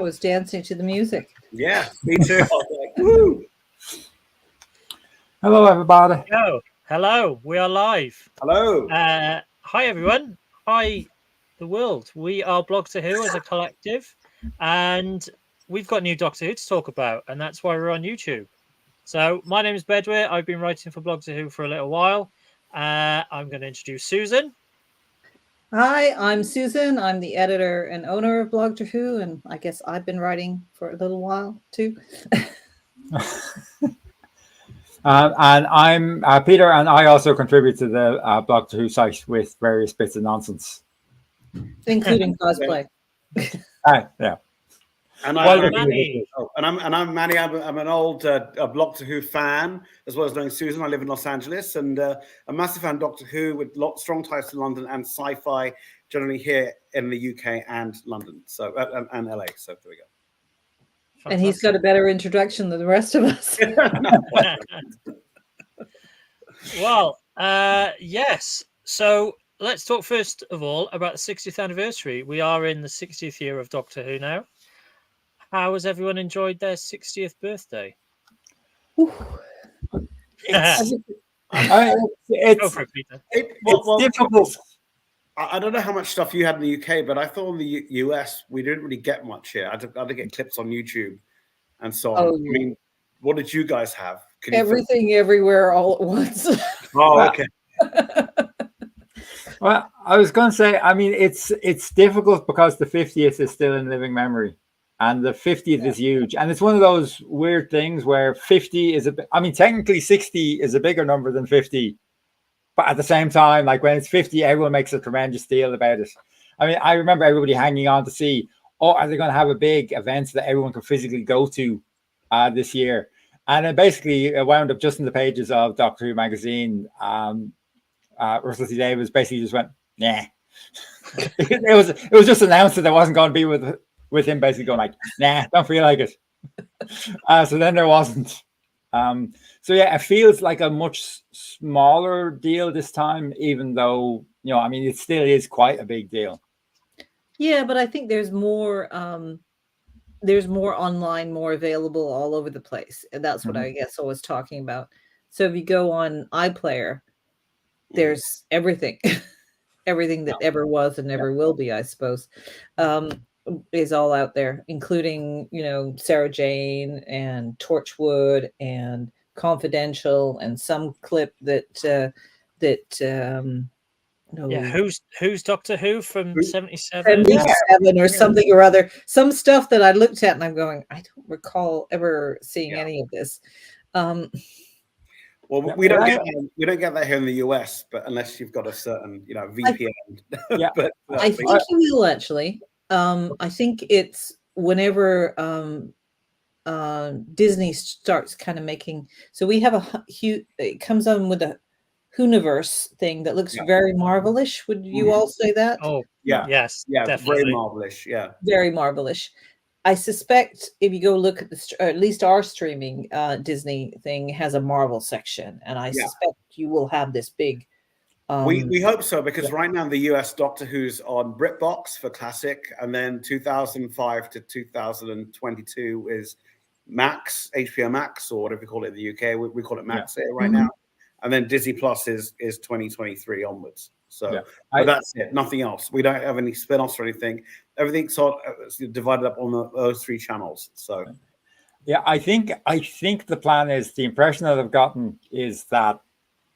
was dancing to the music. Yeah, me too. I was like, woo! Hello, everybody. Hello. We are live. Hello. Hi, everyone. Hi, the world. We are BlogtorWho as a collective, and we've got new Doctor Who to talk about, and that's why we're on YouTube. So my name is Bedwyr. I've been writing for BlogtorWho for a little while. I'm going to introduce Susan. Hi, I'm Susan. I'm the editor and owner of BlogtorWho, and I guess I've been writing for a little while too. And I'm Peter, and I also contribute to the BlogtorWho site with various bits of nonsense, Including cosplay. Yeah. And I'm Manny. I'm Manny. I'm an old BlogtorWho fan, as well as knowing Susan. I live in Los Angeles, and a massive fan of Doctor Who with strong ties to London and sci-fi, generally here in the UK and London, so and LA. So there we go. Fantastic. And he's got a better introduction than the rest of us. Well, yes. So let's talk first of all about the 60th anniversary. We are in the 60th year of Doctor Who now. How has everyone enjoyed their 60th birthday? It's difficult. I don't know how much stuff you had in the UK, but I thought in the US we didn't really get much here. I had to get clips on YouTube and so on. Oh, I mean, what did you guys have? Everything, everywhere, all at once. Oh, okay. Well, I was going to say, I mean, it's difficult because the 50th is still in living memory, and the 50th is huge, and it's one of those weird things where 50 is technically 60 is a bigger number than 50. But at the same time, like when it's 50, everyone makes a tremendous deal about it. I mean, I remember everybody hanging on to see, are they going to have a big event that everyone can physically go to this year? And it basically wound up just in the pages of Doctor Who magazine. Russell T Davies basically just went, nah. it was just announced that there wasn't going to be with him basically going like, nah, don't feel like it. So then there wasn't. So yeah, it feels like a much smaller deal this time, even though, it still is quite a big deal. Yeah, but I think there's more online, more available all over the place. And that's what I guess I was talking about. So if you go on iPlayer, there's everything, everything that ever was and never will be, I suppose, is all out there, including, Sarah Jane and Torchwood and Confidential and some clip who's Doctor Who from 77 or something or other, some stuff that I looked at and I'm going, I don't recall ever seeing any of this. Well, we don't get that here in the US, but unless you've got a certain VPN. But I think you will actually. I think it's whenever Disney starts kind of making. So we have it comes on with a Whoniverse thing that looks very Marvelish. Would you all say that? Oh, yeah. Yes. Yeah, definitely. very Marvelish. Yeah. Very Marvelish. I suspect if you go look at at least our streaming Disney thing has a Marvel section, and I suspect you will have this big. We hope so, because right now in the US, Doctor Who's on BritBox for classic, and then 2005 to 2022 is Max, HBO Max, or whatever you call it in the UK. We call it Max here right now, and then Disney Plus is 2023 onwards. So but that's it, nothing else. We don't have any spin-offs or anything. Everything's sort of divided up on those three channels. So yeah, I think the plan is, the impression that I've gotten is that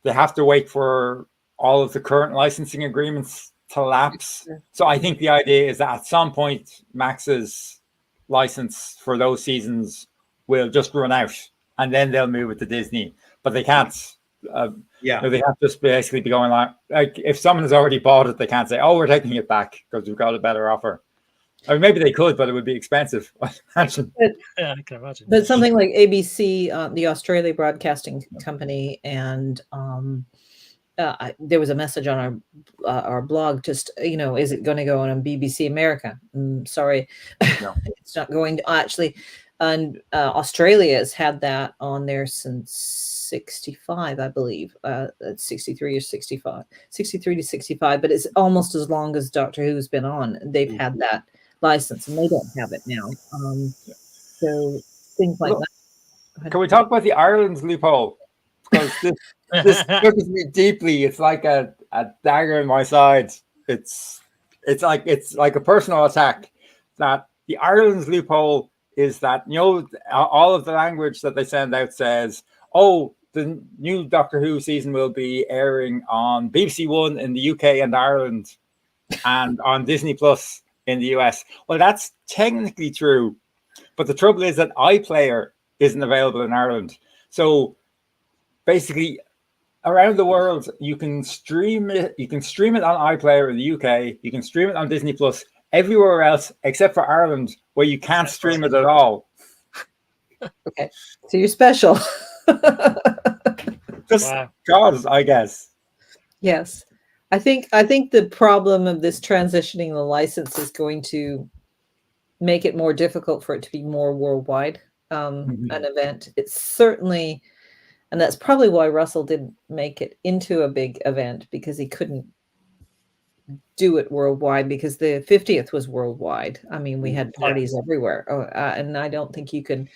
they have to wait for all of the current licensing agreements to lapse. So I think the idea is that at some point Max's license for those seasons will just run out, and then they'll move it to Disney. But they can't. They have to just basically be going like if someone has already bought it, they can't say, "Oh, we're taking it back because we've got a better offer." I mean, maybe they could, but it would be expensive. I imagine. I can imagine. But something like ABC, the Australia Broadcasting Company, and there was a message on our blog. Just is it going to go on BBC America? Sorry, no. It's not going to actually. And Australia has had that on there since 65, I believe. 63 or 65, 63 to 65. But it's almost as long as Doctor Who's been on. They've had that license, and they don't have it now. So things like Look, that. can we talk about the Ireland's loophole? Because this touches me deeply. It's like a dagger in my side. It's like a personal attack. That the Ireland's loophole is that, you know, all of the language that they send out says, oh, the new Doctor Who season will be airing on BBC One in the UK and Ireland, and on Disney Plus in the US. Well, that's technically true, but the trouble is that iPlayer isn't available in Ireland. So basically, around the world, you can stream it. You can stream it on iPlayer in the UK. You can stream it on Disney Plus everywhere else except for Ireland, where you can't stream it at all. Okay, so you're special. Just Wow. because, I guess. Yes. I think the problem of this transitioning the license is going to make it more difficult for it to be more worldwide an event. It's certainly, and that's probably why Russell didn't make it into a big event, because he couldn't do it worldwide, because the 50th was worldwide. I mean, we had parties everywhere. And I don't think you could.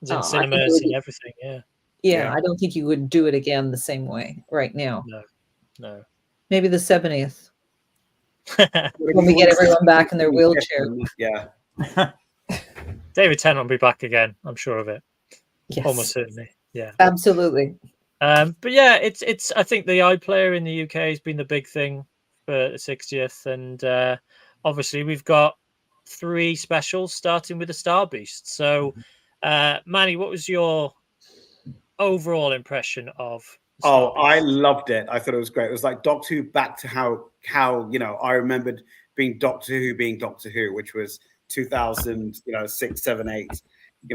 It's in cinemas and everything. Yeah. Yeah, I don't think you would do it again the same way right now. No. Maybe the 70th. When we get everyone back in their wheelchair. Yeah. David Tennant will be back again. I'm sure of it. Yes. Almost certainly. Yeah. Absolutely. But yeah, it's. I think the iPlayer in the UK has been the big thing for the 60th, and obviously we've got 3 specials starting with the Star Beast. So, Manny, what was your overall impression of? Oh, I loved it. I thought it was great. It was like Doctor Who back to how I remembered being Doctor Who, which was 2006, 7, 8.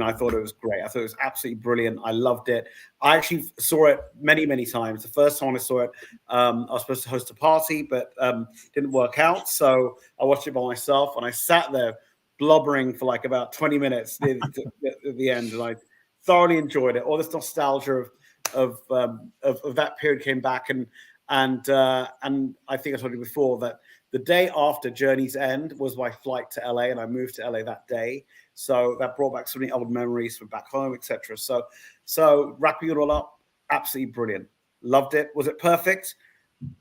I thought it was great. I thought it was absolutely brilliant. I loved it. I actually saw it many, many times. The first time I saw it, I was supposed to host a party, but didn't work out. So I watched it by myself, and I sat there blubbering for like about 20 minutes at the end, and I thoroughly enjoyed it. All this nostalgia of that period came back, and I think I told you before that the day after Journey's End was my flight to LA, and I moved to LA that day. So that brought back so many old memories from back home, etc. So wrapping it all up, absolutely brilliant. Loved it. Was it perfect?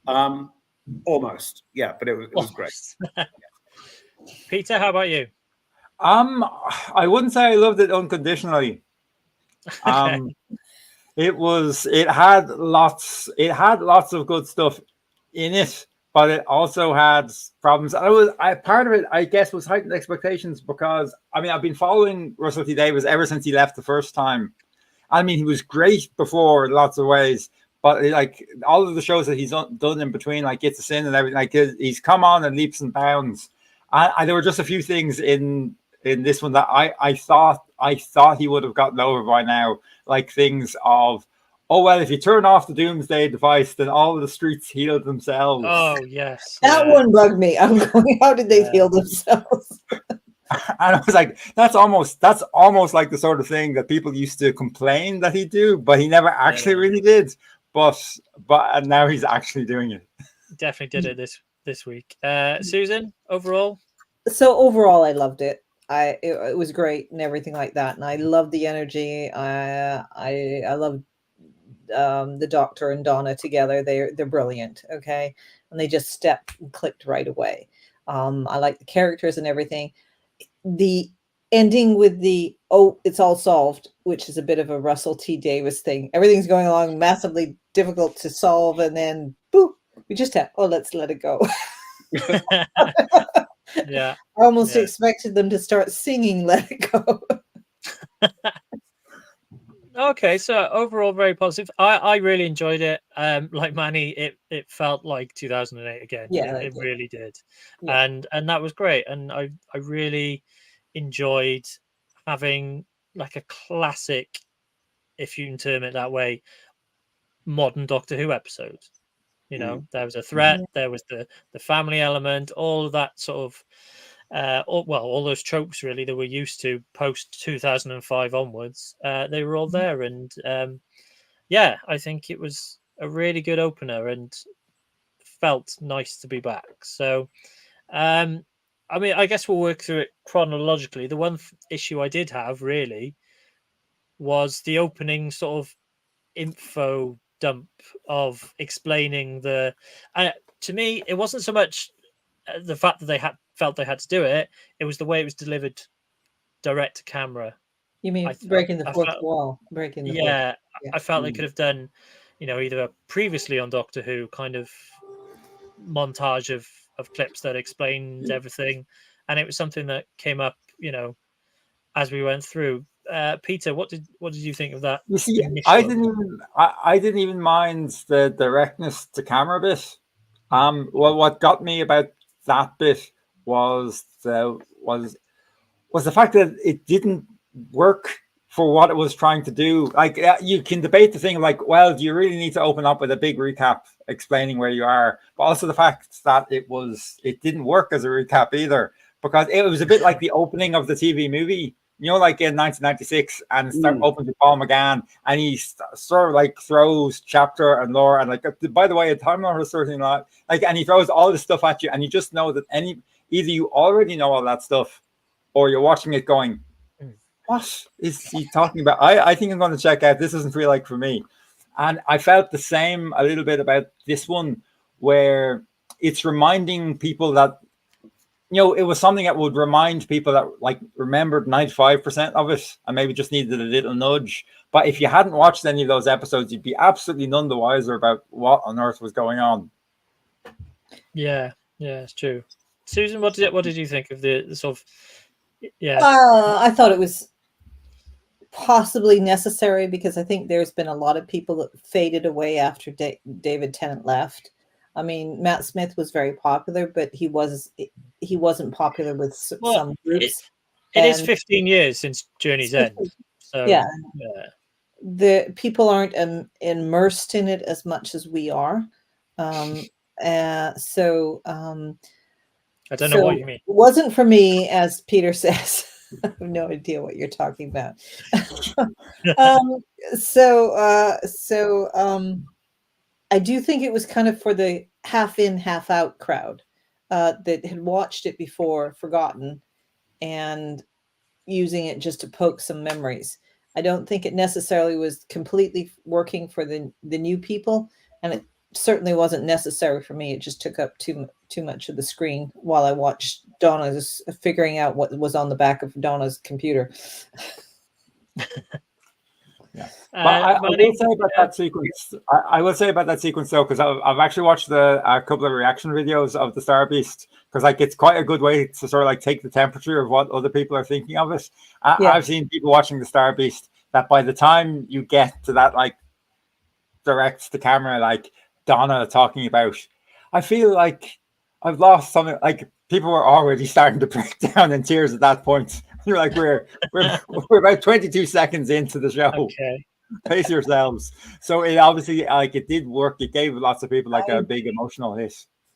Almost, yeah, but it was great. Peter, how about you? I wouldn't say I loved it unconditionally. It had lots of good stuff in it, but it also had problems. Part of it, I guess, was heightened expectations, because I've been following Russell T Davies ever since he left the first time. He was great before in lots of ways, but like all of the shows that he's done in between, like Gets Us In and everything, like he's come on in leaps and bounds. And there were just a few things in this one that I thought he would have gotten over by now, like things of, oh, well, if you turn off the Doomsday device, then all of the streets heal themselves. Oh, yes. That one bugged me. I'm going, how did they heal themselves? And I was like, that's almost like the sort of thing that people used to complain that he'd do, but he never actually really did. But and now he's actually doing it. Definitely did it this week. Susan, overall? So overall, I loved it. It was great and everything like that, and I loved the energy. I loved the Doctor and Donna together. They're brilliant. Okay, and they just stepped and clicked right away. I like the characters and everything. The ending with the it's all solved, which is a bit of a Russell T Davies thing. Everything's going along massively difficult to solve, and then boop, we just have let's let it go. Yeah, I almost expected them to start singing "Let It Go." Okay, so overall very positive. I really enjoyed it. Like Manny, it felt like 2008 again. Yeah, it really did. Yeah. And that was great. And I really enjoyed having like a classic, if you can term it that way, modern Doctor Who episode. There was a threat, there was the family element, all of that sort of all those tropes really that we're used to post 2005 onwards, they were all there, and I think it was a really good opener and felt nice to be back. So I I mean, I guess we'll work through it chronologically. The one issue I did have really was the opening sort of info dump of explaining the. To me, it wasn't so much the fact that they felt they had to do it. It was the way it was delivered, direct to camera. You mean I breaking the fourth felt, wall? Breaking the yeah, yeah. I felt they could have done, either a previously on Doctor Who kind of montage of clips that explained everything, and it was something that came up, as we went through. Peter, what did you think of that? You see, Initial? I didn't even mind the directness to camera bit. Well, what got me about that bit was the fact that it didn't work for what it was trying to do. Like, you can debate the thing like, well, do you really need to open up with a big recap explaining where you are? But also the fact that it didn't work as a recap either, because it was a bit like the opening of the TV movie, like in 1996, and start open to Paul McGann, and he sort of like throws chapter and lore, and like, by the way, a Time Lord is certainly not like, and he throws all this stuff at you, and you just know that either you already know all that stuff, or you're watching it going, what is he talking about? I think I'm going to check out. This doesn't feel like for me. And I felt the same a little bit about this one, where it's reminding people that, it was something that would remind people that like remembered 95% of it and maybe just needed a little nudge. But if you hadn't watched any of those episodes, you'd be absolutely none the wiser about what on earth was going on. Yeah, it's true. Susan, what did you think of the sort of? Yeah, I thought it was possibly necessary, because I think there's been a lot of people that faded away after David Tennant left. I mean, Matt Smith was very popular, but he wasn't popular with some groups. It is 15 years since Journey's End. So yeah. The people aren't immersed in it as much as we are. So I don't know what you mean. It wasn't for me, as Peter says. I have no idea what you're talking about. I do think it was kind of for the half in, half out crowd that had watched it before, forgotten, and using it just to poke some memories. I don't think it necessarily was completely working for the new people, and it certainly wasn't necessary for me. It just took up too much of the screen while I watched Donna just figuring out what was on the back of Donna's computer. Yeah, but I will say about that sequence. I will say about that sequence though, because I've actually watched a couple of reaction videos of the Star Beast, because like it's quite a good way to sort of like take the temperature of what other people are thinking of it. I've seen people watching the Star Beast that by the time you get to that like direct to camera, like Donna talking about, I feel like I've lost something. Like people were already starting to break down in tears at that point. You're like, we're about 22 seconds into the show. Okay. Pace yourselves. So it obviously like it did work. It gave lots of people like a big emotional hit.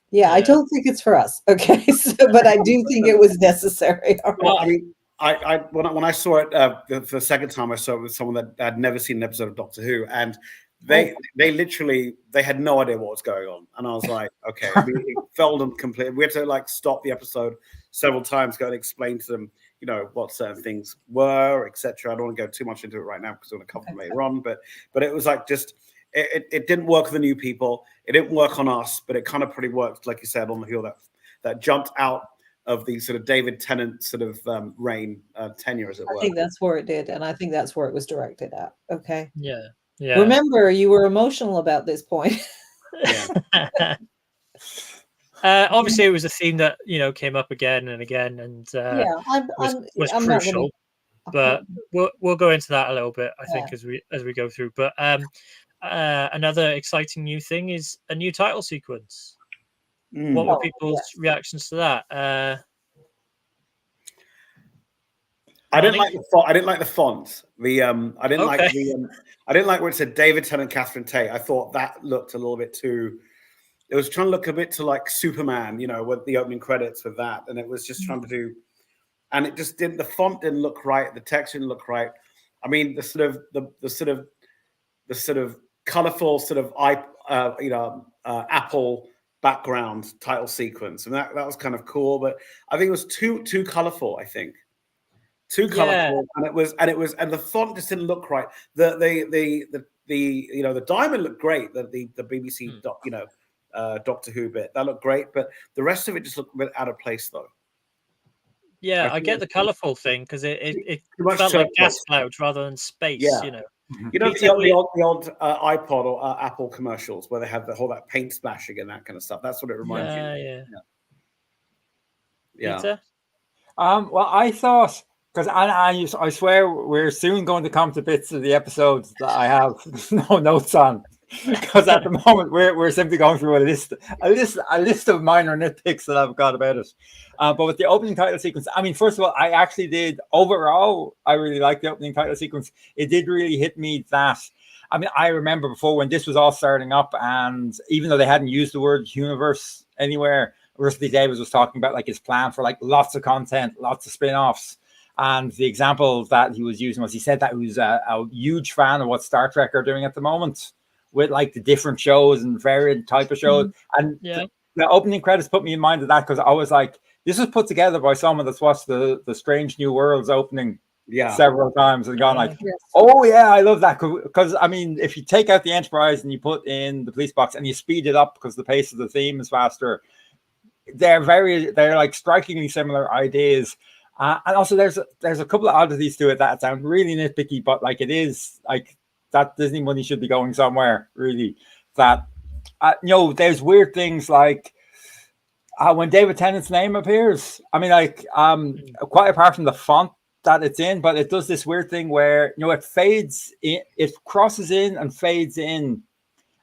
Yeah, I don't think it's for us. Okay, but I do think it was necessary. Well, I mean, when I saw it the second time, I saw it with someone that had never seen an episode of Doctor Who, and they literally had no idea what was going on, and I was like, okay, it felt them completely. We had to like stop the episode several times, go and explain to them, what certain things were, etc. I don't want to go too much into it right now because we're going to cover them later on, but it was like just it didn't work for the new people. It didn't work on us, but it kind of pretty worked, like you said, on the heel that jumped out of the sort of David Tennant sort of reign tenure, as it were. I think that's where it did, and I think that's where it was directed at. Okay. Yeah. Remember, you were emotional about this point. Yeah. Obviously, it was a theme that came up again and again, and was crucial. But we'll go into that a little bit, I think, as we go through. But another exciting new thing is a new title sequence. What were people's reactions to that? I didn't like the font. I didn't like where it said David Tennant, Catherine Tate. I thought that looked a little bit too. It was trying to look a bit to like Superman, with the opening credits with that, and it was just trying to do, and it just didn't. The font didn't look right. The text didn't look right. I mean, the sort of colorful sort of Apple background title sequence, and that was kind of cool. But I think it was too colorful. I think too colorful, and the font just didn't look right. The diamond looked great. The BBC Doctor Who bit that looked great, but the rest of it just looked a bit out of place though. Yeah, I get the colourful thing because it felt like gas clouds rather than space. Yeah. The old iPod or Apple commercials where they have the whole that paint splashing and that kind of stuff. That's what it reminds you. Yeah. Peter? Well, I thought, because I swear we're soon going to come to bits of the episodes that I have no notes on, because at the moment we're simply going through a list of minor nitpicks that I've got about it. But with the opening title sequence, I mean, first of all, I actually did overall. I really liked the opening title sequence. It did really hit me that. I mean, I remember before when this was all starting up, and even though they hadn't used the word universe anywhere, Rusty Davies was talking about like his plan for like lots of content, lots of spin-offs. And the example that he was using was he said that he was a huge fan of what Star Trek are doing at the moment with like the different shows and varied type of shows. And the opening credits put me in mind of that, because I was like, this was put together by someone that's watched the Strange New Worlds opening several times and gone like, oh yeah, I love that. Because I mean, if you take out the Enterprise and you put in the police box and you speed it up because the pace of the theme is faster, they're like strikingly similar ideas. And also there's a couple of oddities to it that sound really nitpicky, but like it is like that Disney money should be going somewhere really. That there's weird things like when David Tennant's name appears. I mean, like quite apart from the font that it's in, but it does this weird thing where it fades in, it crosses in and fades in,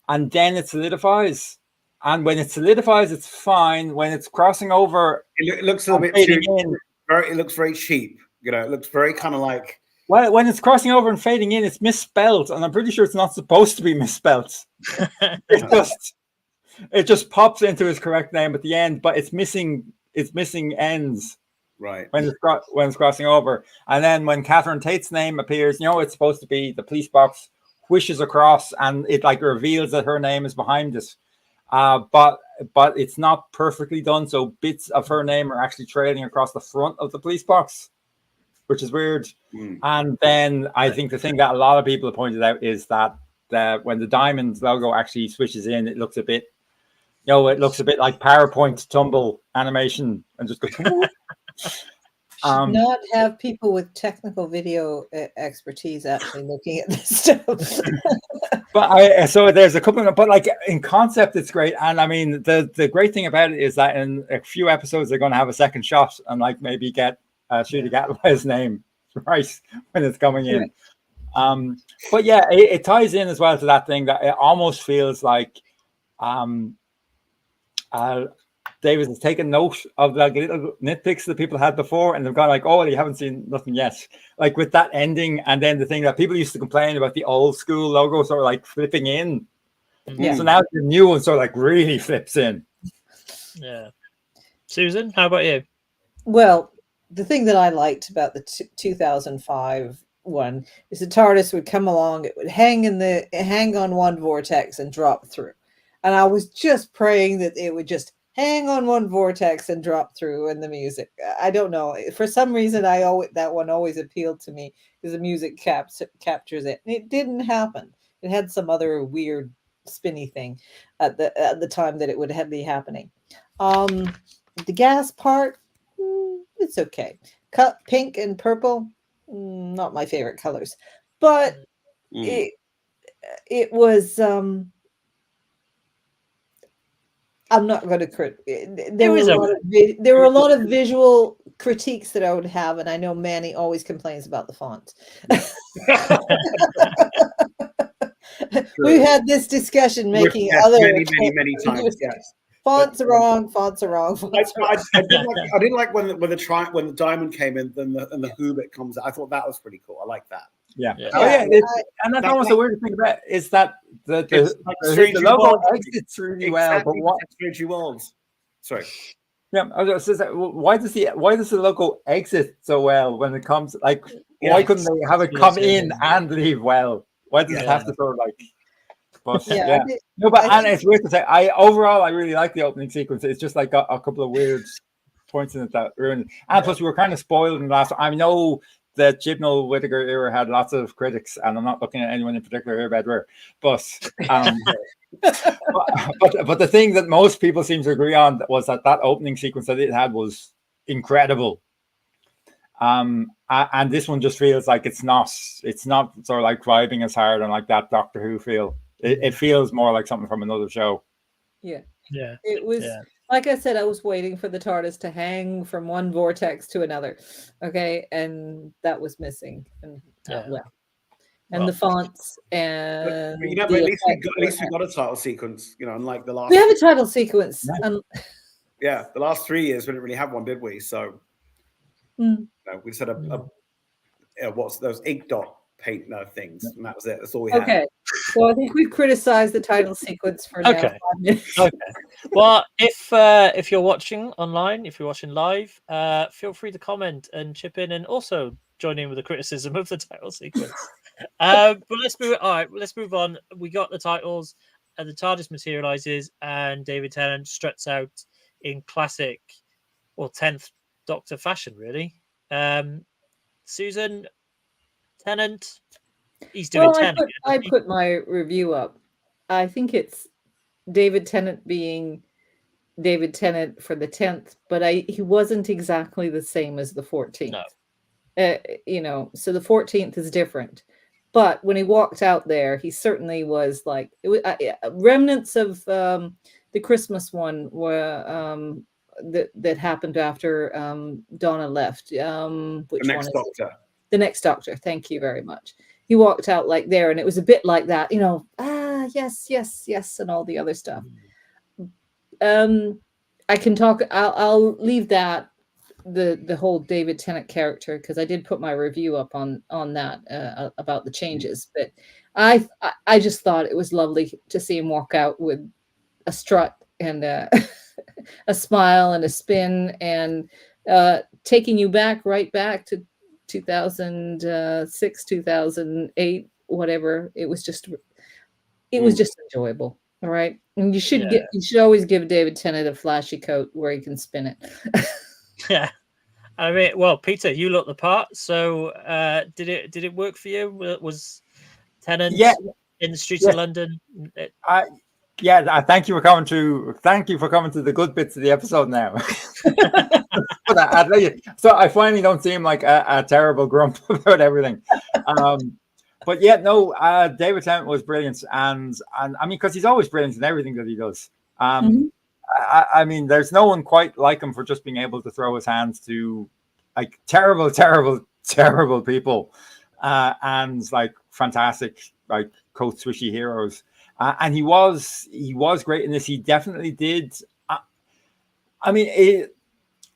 and then it solidifies. And when it solidifies, it's fine. When it's crossing over, it looks a little bit too, it looks very cheap. It looks very kind of like. Well, when it's crossing over and fading in, it's misspelled, and I'm pretty sure it's not supposed to be misspelled. It just pops into his correct name at the end, but it's missing ends. Right. When it's crossing over, and then when Catherine Tate's name appears, it's supposed to be the police box whishes across, and it like reveals that her name is behind it. But it's not perfectly done, so bits of her name are actually trailing across the front of the police box, which is weird. And then I think the thing that a lot of people have pointed out is that when the diamond logo actually switches in, it looks a bit, it looks a bit like PowerPoint tumble animation and just goes. Not have people with technical video expertise actually looking at this stuff. But so there's a couple of, but like in concept, it's great. And I mean, the great thing about it is that in a few episodes, they're going to have a second shot and like maybe get Shooty Gatway's name right when it's coming in. But yeah, it ties in as well to that thing that it almost feels like David has taken note of like little nitpicks that people had before, and they've gone like, oh, you haven't seen nothing yet. Like with that ending, and then the thing that people used to complain about the old school logo sort of like flipping in. Yeah. So now the new one sort of like really flips in. Yeah. Susan, how about you? Well, the thing that I liked about the 2005 one is the TARDIS would come along, it would hang on one vortex and drop through. And I was just praying that it would just hang on one vortex and drop through in the music. I don't know. For some reason, that one always appealed to me because the music captures it. And it didn't happen. It had some other weird spinny thing at the time that it would be happening. The gas part, it's okay. Pink and purple, not my favorite colors. But it was... I'm not going to there were a lot of visual critiques that I would have, and I know Manny always complains about the font. We've had this discussion making many times. Yes, fonts are wrong. I didn't like when the diamond came in, then the Who bit comes out. I thought that was pretty cool. I like that. Yeah. Oh yeah, and that's almost the weird thing about it, is that the logo exits really well, but what? Sorry. Yeah, I was just saying, why does the logo exit so well when it comes? Like, why couldn't they have it come in and leave well? Why does it have to sort of like But Yeah, yeah, no, but and it's weird to say. I really like the opening sequence. It's just like got a couple of weird points in it that ruined it. And plus, we were kind of spoiled in the last. I know the Chibnall Whittaker era had lots of critics, and I'm not looking at anyone in particular here, Bedwyr, but but the thing that most people seem to agree on was that opening sequence that it had was incredible. And this one just feels like it's not sort of like vibing as hard and like that Doctor Who feel. It feels more like something from another show. Yeah. Yeah. It was like I said, I was waiting for the TARDIS to hang from one vortex to another. Okay, and that was missing. And and the fonts and but at least we got a title sequence, unlike the last. We have a title sequence. Yeah, the last 3 years we didn't really have one, did we? So we just had what's those ink dot paint things, and that was it. That's all we had. Okay, so I think we've criticized the title sequence for now 5 minutes. Okay. Well, if you're watching online, if you're watching live, feel free to comment and chip in, and also join in with the criticism of the title sequence. But let's move on. We got the titles, and the TARDIS materializes, and David Tennant struts out in classic or 10th Doctor fashion, really. Susan, Tennant, he's doing Tennant. I put my review up. I think it's David Tennant being David Tennant for the 10th, but he wasn't exactly the same as the 14th. No. So the 14th is different. But when he walked out there, he certainly was like remnants of the Christmas one were that happened after Donna left. Which the Next Doctor. The Next Doctor. Thank you very much. He walked out like there, and it was a bit like that, yes, and all the other stuff. I can talk. I'll leave that the whole David Tennant character, because I did put my review up on that about the changes. But I just thought it was lovely to see him walk out with a strut and a smile and a spin, and taking you right back to 2006, 2008, whatever. It was just enjoyable. All right, and you should always give David Tennant a flashy coat where he can spin it. Yeah, I mean, well, Peter, you look the part. So, did it work for you? Was Tennant in the streets of London? Thank you for coming to the good bits of the episode now. So I finally don't seem like a terrible grump about everything. But David Tennant was brilliant, and I mean, because he's always brilliant in everything that he does. I mean, there's no one quite like him for just being able to throw his hands to like terrible people, and like fantastic like coat swishy heroes. And he was great in this. He definitely did. I mean,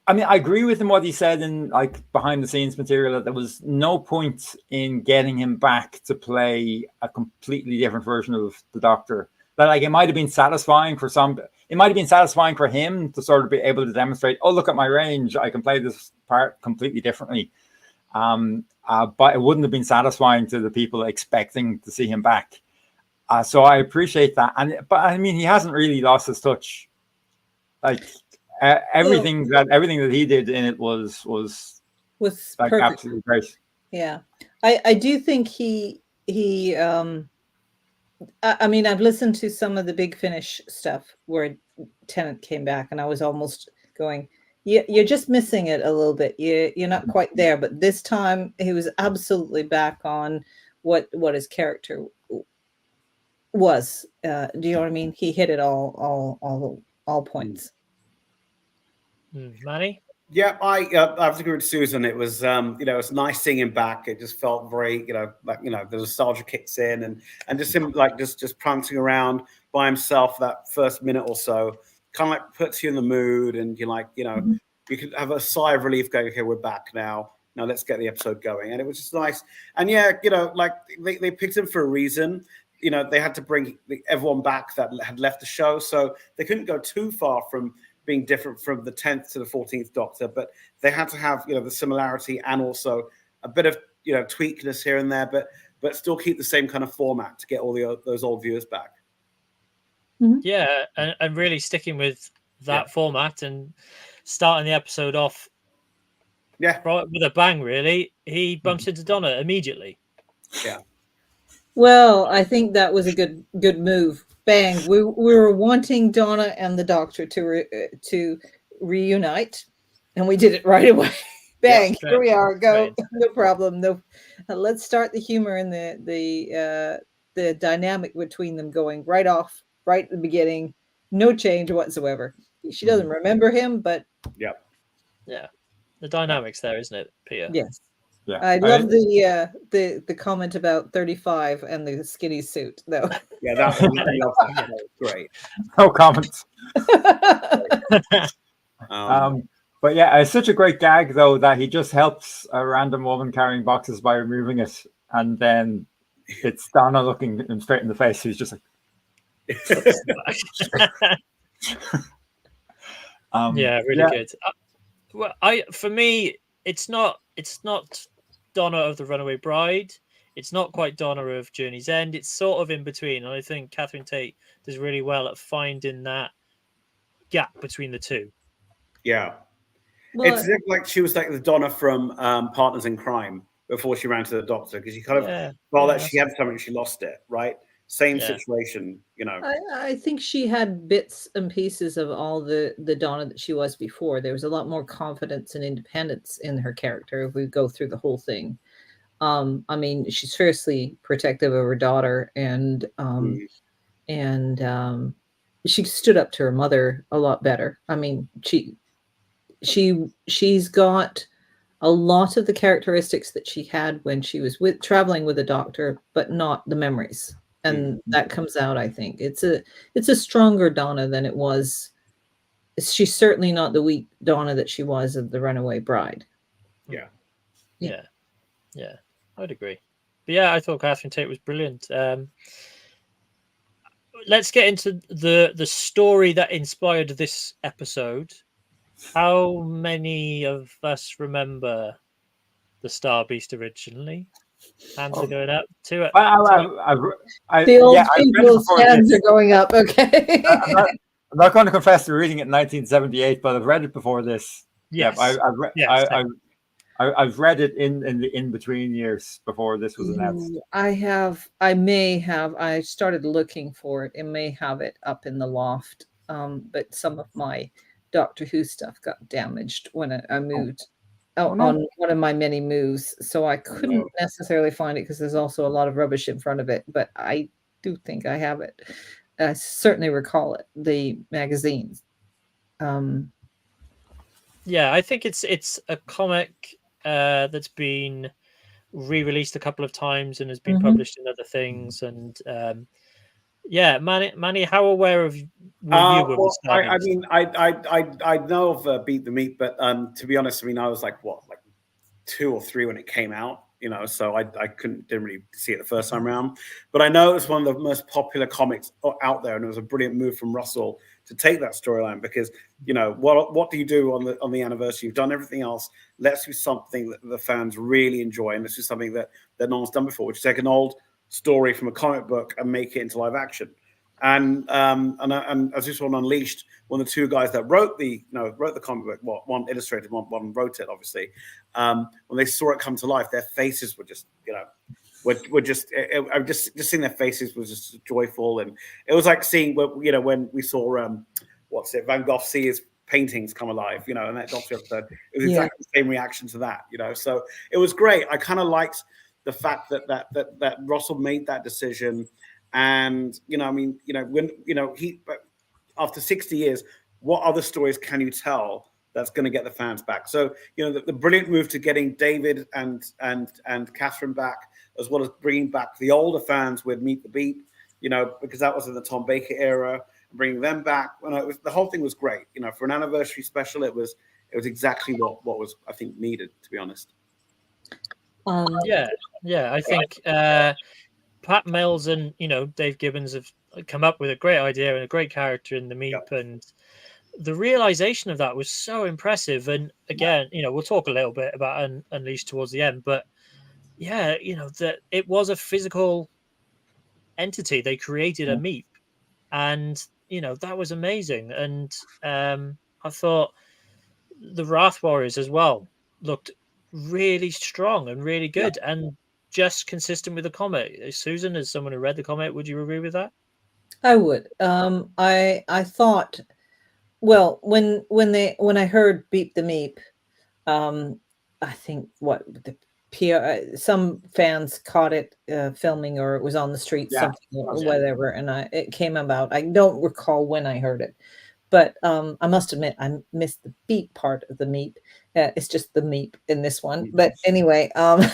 I agree with him what he said in like behind the scenes material, that there was no point in getting him back to play a completely different version of the Doctor. That like it might have been satisfying for some. It might have been satisfying for him to sort of be able to demonstrate, oh, look at my range, I can play this part completely differently. But it wouldn't have been satisfying to the people expecting to see him back. So I appreciate that. But I mean, he hasn't really lost his touch. Like everything that he did in it was like perfect. Absolutely great. Yeah, I do think he. I mean, I've listened to some of the Big Finish stuff where Tennant came back, and I was almost going, you're just missing it a little bit. You're not quite there. But this time, he was absolutely back on what his character was. Do you know what I mean? He hit it all points. Manny? Yeah, I have to agree with Susan. It was, it's nice seeing him back. It just felt very, the nostalgia kicks in, and just him like just prancing around by himself that first minute or so, kind of like puts you in the mood, and you're like, you could have a sigh of relief going, okay, we're back now. Now let's get the episode going. And it was just nice. And like they picked him for a reason. They had to bring everyone back that had left the show, so they couldn't go too far from being different from the 10th to the 14th Doctor, but they had to have the similarity and also a bit of tweakness here and there. But but still keep the same kind of format to get all those old viewers back. Yeah, and really sticking with that format and starting the episode off right with a bang, really. He bumps into Donna immediately. Yeah. Well, I think that was a good move. Bang. We were wanting Donna and the Doctor to reunite, and we did it right away. Bang. Yes, here we are. Go. right. No problem. No. Let's start the humor and the dynamic between them going right off, right at the beginning. No change whatsoever. She doesn't remember him, but yeah, the dynamics there, isn't it, Peter? yes. Yeah, I love the comment about 35 and the skinny suit, though. Yeah, that was great. No comments. But yeah, it's such a great gag though that he just helps a random woman carrying boxes by removing it, and then it's Donna looking him straight in the face. He's just like, yeah, really good. Well, for me, it's not Donna of the Runaway Bride. It's not quite Donna of Journey's End. It's sort of in between. And I think Catherine Tate does really well at finding that gap between the two. Yeah. Well, it's like she was like the Donna from Partners in Crime before she ran to the Doctor, because you kind of felt that she had something, she lost it, right? Same situation, you know. I think she had bits and pieces of all the Donna that she was before. There was a lot more confidence and independence in her character if we go through the whole thing. I mean, she's fiercely protective of her daughter, and she stood up to her mother a lot better. I mean, she's got a lot of the characteristics that she had when she was traveling with the Doctor, but not the memories. And that comes out, I think. It's a stronger Donna than it was. She's certainly not the weak Donna that she was of the Runaway Bride. Yeah. I'd agree. But yeah, I thought Catherine Tate was brilliant. Let's get into the story that inspired this episode. How many of us remember the Star Beast originally? Hands are going up. The old people's hands are going up. Okay. I'm not going to confess to reading it in 1978, but I've read it before this. Yes. Yeah, I've read it in the in-between years before this was announced. I started looking for it and may have it up in the loft. But some of my Doctor Who stuff got damaged when I moved on one of my many moves. So I couldn't necessarily find it because there's also a lot of rubbish in front of it. But I do think I have it. I certainly recall it, the magazines. Yeah, I think it's a comic that's been re-released a couple of times and has been published in other things. And Manny, how aware of you were? I mean, I know of Beat the Meat, but to be honest, I mean, I was like 2 or 3 when it came out, you know, so I didn't really see it the first time around. But I know it was one of the most popular comics out there, and it was a brilliant move from Russell to take that storyline, because, you know, what do you do on the anniversary? You've done everything else. Let's do something that the fans really enjoy, and let's do something that no one's done before, which is take an old story from a comic book and make it into live action. And as you saw on Unleashed, one of the 2 guys that wrote the comic book, one illustrated, one wrote it, obviously. When they saw it come to life, their faces were just, you know, were just seeing their faces was just joyful, and it was like seeing, you know, when we saw Van Gogh see his paintings come alive, you know, and that Doctor episode, it was exactly the same reaction to that, you know. So it was great. I kind of liked the fact that Russell made that decision. And, you know, I mean, you know, when, you know, after 60 years, what other stories can you tell that's going to get the fans back? So, you know, the brilliant move to getting David and Catherine back, as well as bringing back the older fans with Meet the Beat, you know, because that was in the Tom Baker era, bringing them back. Well, the whole thing was great. You know, for an anniversary special, it was exactly what was, I think, needed, to be honest. I think Pat Mills and, you know, Dave Gibbons have come up with a great idea and a great character in the Meep, and the realization of that was so impressive. And again, you know, we'll talk a little bit about Unleashed towards the end, but yeah, that it was a physical entity. They created a meep, and that was amazing. And I thought the Wrath Warriors as well looked really strong and really good, and just consistent with the comic. Susan, as someone who read the comic, would you agree with that? I would. I thought, well, when I heard Beep the Meep, I think what the PR, some fans caught it filming, or it was on the street, something, whatever, and it came about. I don't recall when I heard it, but I must admit I missed the beep part of the meep. It's just the meep in this one. But anyway, I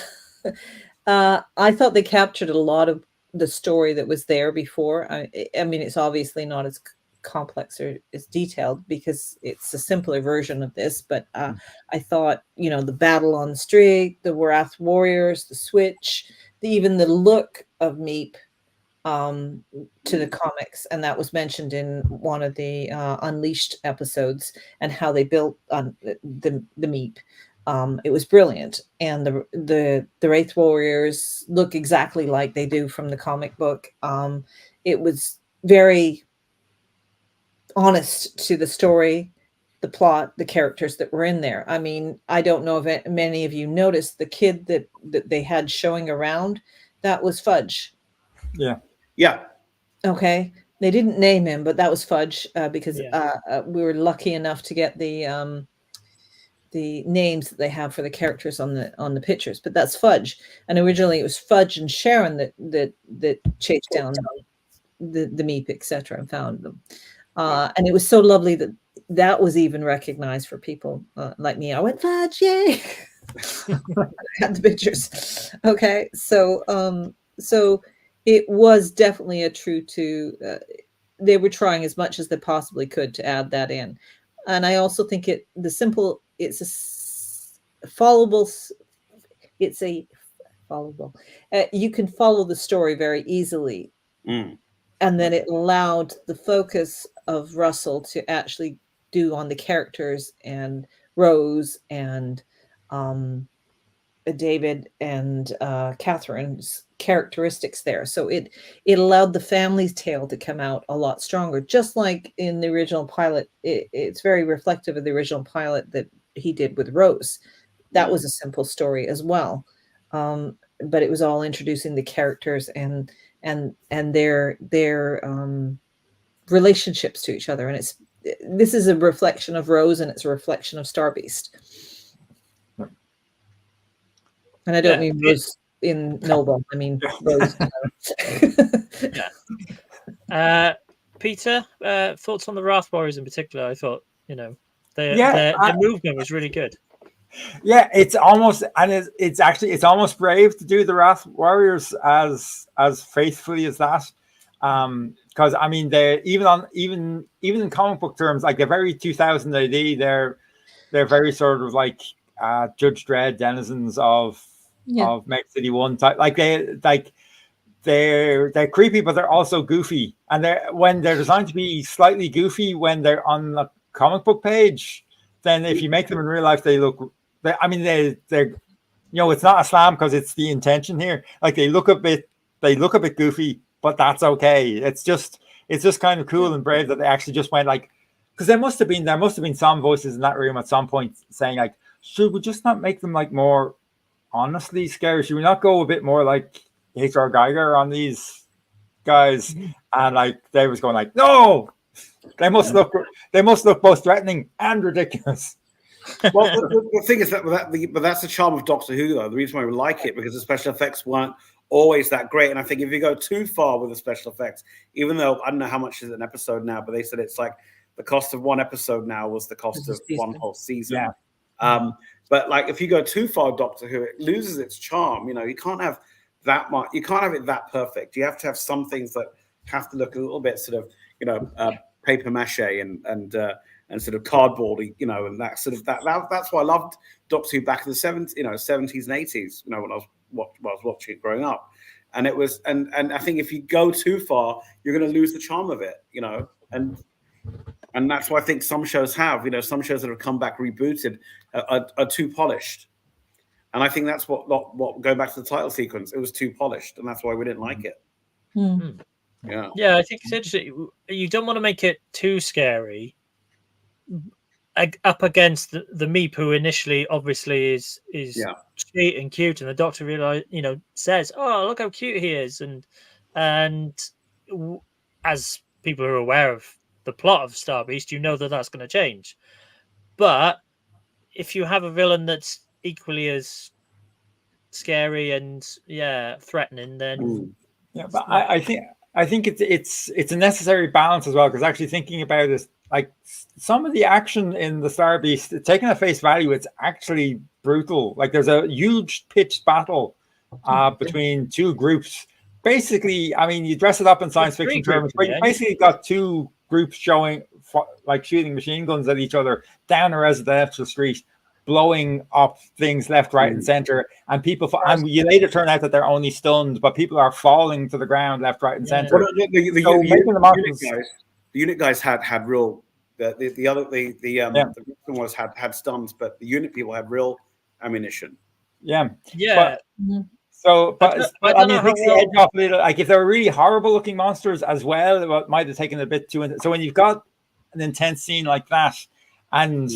thought they captured a lot of the story that was there before. I mean, it's obviously not as complex or as detailed because it's a simpler version of this, but I thought, the battle on the street, the Wrath Warriors, the switch, even the look of Meep to the comics, and that was mentioned in one of the Unleashed episodes, and how they built on the Meep. It was brilliant, and the Wraith Warriors look exactly like they do from the comic book. It was very honest to the story, the plot, the characters that were in there. I mean, I don't know if many of you noticed the kid that they had showing around. That was Fudge. Yeah. Okay. They didn't name him, but that was Fudge because we were lucky enough to get the names that they have for the characters on the pictures. But that's Fudge, and originally it was Fudge and Sharon that chased down the Meep, etc., and found them. And it was so lovely that was even recognized for people like me. I went, Fudge, yay! Had the pictures. Okay, so it was definitely a true to. They were trying as much as they possibly could to add that in, and I also think it's a followable. It's a followable. You can follow the story very easily. And then it allowed the focus of Russell to actually do on the characters and Rose and David and Catherine's characteristics there. So it allowed the family's tale to come out a lot stronger. Just like in the original pilot, it's very reflective of the original pilot that he did with Rose. That was a simple story as well. But it was all introducing the characters and their relationships to each other, and this is a reflection of Rose, and it's a reflection of Starbeast. And I don't mean Rose in Noble. I mean Rose. Peter, thoughts on the Wrath Warriors in particular? I thought the movement was really good. Yeah, it's almost, and it's almost brave to do the Wrath Warriors as faithfully as that, because I mean they're even in comic book terms, like they're very 2000 AD. They're very sort of like Judge Dredd denizens of Mech City 1 type. Like they're creepy, but they're also goofy, and when they're designed to be slightly goofy when they're on the comic book page, then if you make them in real life, they look. I mean, they're it's not a slam because it's the intention here. Like they look a bit goofy, but that's okay. It's just kind of cool and brave that they actually just went like, because there must have been some voices in that room at some point saying like, should we just not make them like more honestly scary? Should we not go a bit more like H.R. Geiger on these guys? And like they was going like, no, they must look both threatening and ridiculous. Well, the thing is but that's the charm of Doctor Who, though. The reason why we like it, because the special effects weren't always that great. And I think if you go too far with the special effects, even though I don't know how much is an episode now, but they said it's like the cost of one episode now was the cost of one whole season. Yeah. But like if you go too far, Doctor Who, it loses its charm. You can't have that much. You can't have it that perfect. You have to have some things that have to look a little bit sort of, paper mache and sort of cardboard, and that sort of that's why I loved Doctor Who back in the 70s, 70s and 80s, when I was watching it growing up. And it was, and I think if you go too far, you're going to lose the charm of it, and that's why I think some shows have, some shows that have come back rebooted are too polished. And I think that's what going back to the title sequence, it was too polished, and that's why we didn't like it. Yeah, I think it's interesting. You don't want to make it too scary up against the Meep, who initially obviously is sweet and cute, and the Doctor says, "Oh, look how cute he is," and as people who are aware of the plot of Star Beast, you know that that's going to change. But if you have a villain that's equally as scary and threatening, then but I think it's a necessary balance as well, because actually thinking about it, like some of the action in the Star Beast, taken at face value, it's actually brutal. Like there's a huge pitched battle between two groups. Basically, I mean, you dress it up in science fiction terms, but you basically got two groups showing like shooting machine guns at each other down a residential street, blowing up things left, right, and center, and people. And you later turn out that they're only stunned, but people are falling to the ground left, right, and center. Well, the unit guys had real. The victim was had stuns, but the unit people had real ammunition. So, but I mean, it takes the edge off a little. Like if they were really horrible looking monsters as well, it might have taken a bit too. So when you've got an intense scene like that, and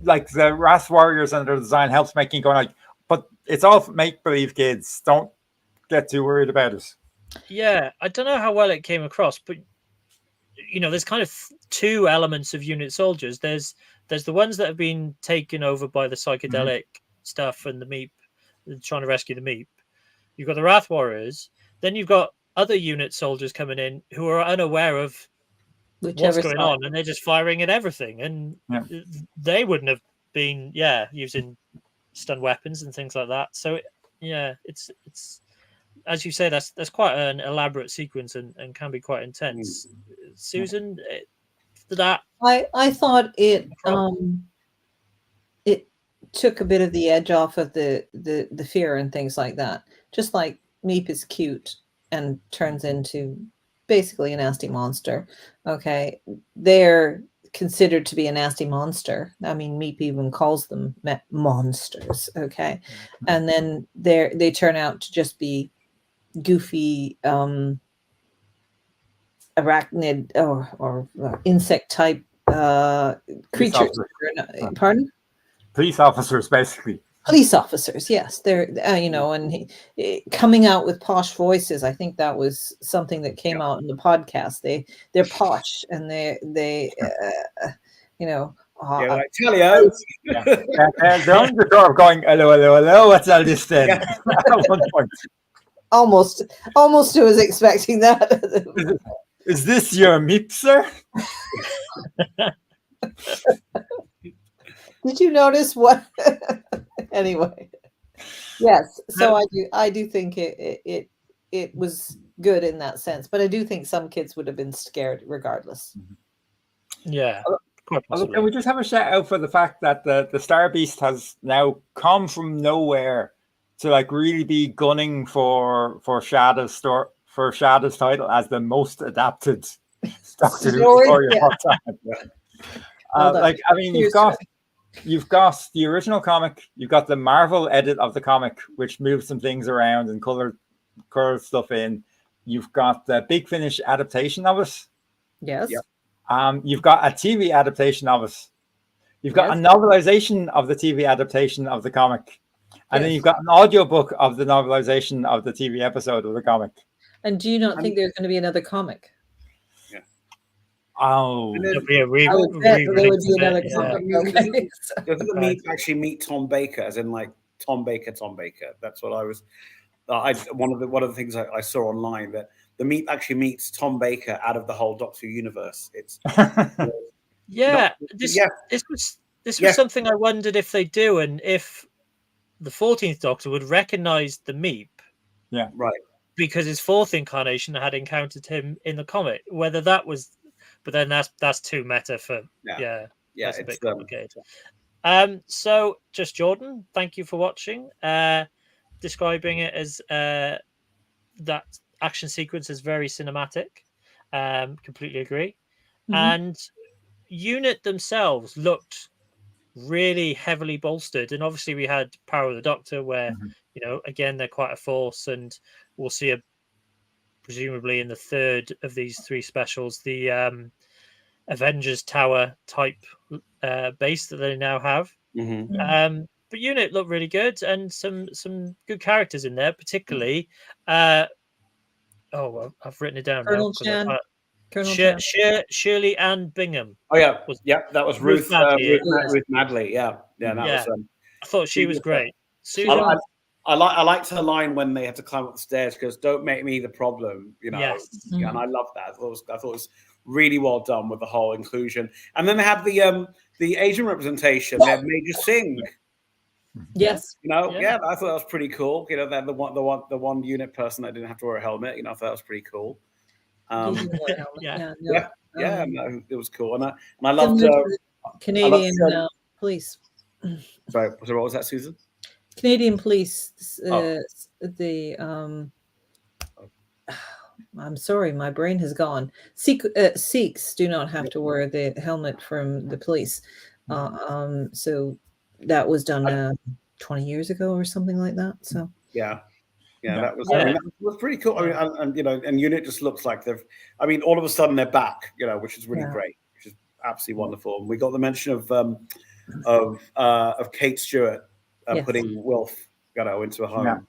like the Wrath Warriors and their design helps making going like, but it's all make believe, kids. Don't get too worried about it. Yeah, I don't know how well it came across, but there's kind of two elements of unit soldiers. There's the ones that have been taken over by the psychedelic stuff and the Meep, trying to rescue the Meep. You've got the Wrath Warriors. Then you've got other unit soldiers coming in who are unaware of what's going on, and they're just firing at everything. And they wouldn't have been, using stun weapons and things like that. So, it's as you say, that's quite an elaborate sequence and can be quite intense. Susan, that I thought it it took a bit of the edge off of the fear and things like that. Just like Meep is cute and turns into basically a nasty monster. Okay, they're considered to be a nasty monster. I mean, Meep even calls them monsters. Okay, and then they turn out to just be goofy arachnid or insect type creatures. Pardon? Police officers, basically. Police officers, yes. They're and coming out with posh voices. I think that was something that came out in the podcast. They're posh and they like Telio. They're on the door going, hello, what's all this then? At one point. Almost was expecting that. Is this your Meep, sir? Did you notice what? Anyway, yes. So I do think it was good in that sense, but I do think some kids would have been scared regardless. Yeah. Can we just have a shout out for the fact that the Star Beast has now come from nowhere to like really be gunning for Shada's title as the most adapted Doctor Who story of all time. I mean, you've got the original comic, you've got the Marvel edit of the comic, which moves some things around and color stuff in. You've got the Big Finish adaptation of it. Yes. Yep. You've got a TV adaptation of it. You've got a novelization of the TV adaptation of the comic. And then you've got an audiobook of the novelization of the TV episode of the comic. And do you not think there's going to be another comic? Yeah. Oh. There'll be a there would be another comic. Okay. Doesn't the Meep actually meet Tom Baker, as in like Tom Baker? That's what I was. One of the things I saw online, that the Meep actually meets Tom Baker out of the whole Doctor Who universe. It's this was something I wondered if they do, and if the 14th Doctor would recognize the Meep. Yeah, right. Because his fourth incarnation had encountered him in the comic. Whether that was, but then that's too meta for that's a bit complicated. So just Jordan, thank you for watching. Describing it as that action sequence is very cinematic. Completely agree. And unit themselves looked really heavily bolstered. And obviously we had Power of the Doctor, where again they're quite a force, and we'll see presumably in the third of these three specials the Avengers Tower type base that they now have. But Unit looked really good, and some good characters in there, particularly. I've written it down Colonel now. Chan. Colonel Chan. Shirley Ann Bingham. Oh yeah, that was Ruth Madley. Ruth Madley. Yeah. That was. I thought she was great. Susan, I liked her line when they had to climb up the stairs, because "Don't make me the problem," Yes. And I love that. I thought it was really well done with the whole inclusion. And then they had the Asian representation. They had Major Singh. Yes. I thought that was pretty cool. They're the one unit person that didn't have to wear a helmet. I thought that was pretty cool. It was cool, and I loved Canadian police. Sorry, what was that, Susan? Canadian police. I'm sorry, my brain has gone. Sikhs do not have to wear the helmet from the police. So that was done 20 years ago or something like that. So that was that was pretty cool. I mean, and Unit just looks like they've. I mean, all of a sudden they're back. Which is really great, which is absolutely wonderful. And we got the mention of Kate Stewart putting Wilf, into a home.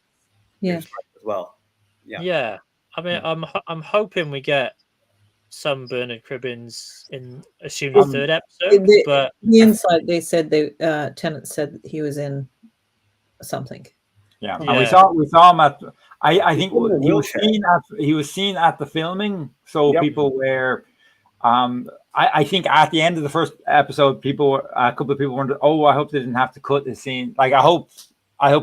As well. Yeah. I mean, I'm hoping we get some Bernard Cribbins in, assuming the third episode. But the inside, they said Tennant said that he was in something. Yeah, and we saw him at. I think he was seen at the filming. So people were. I think at the end of the first episode, a couple of people wondered, "Oh, I hope they didn't have to cut the scene." Like I hope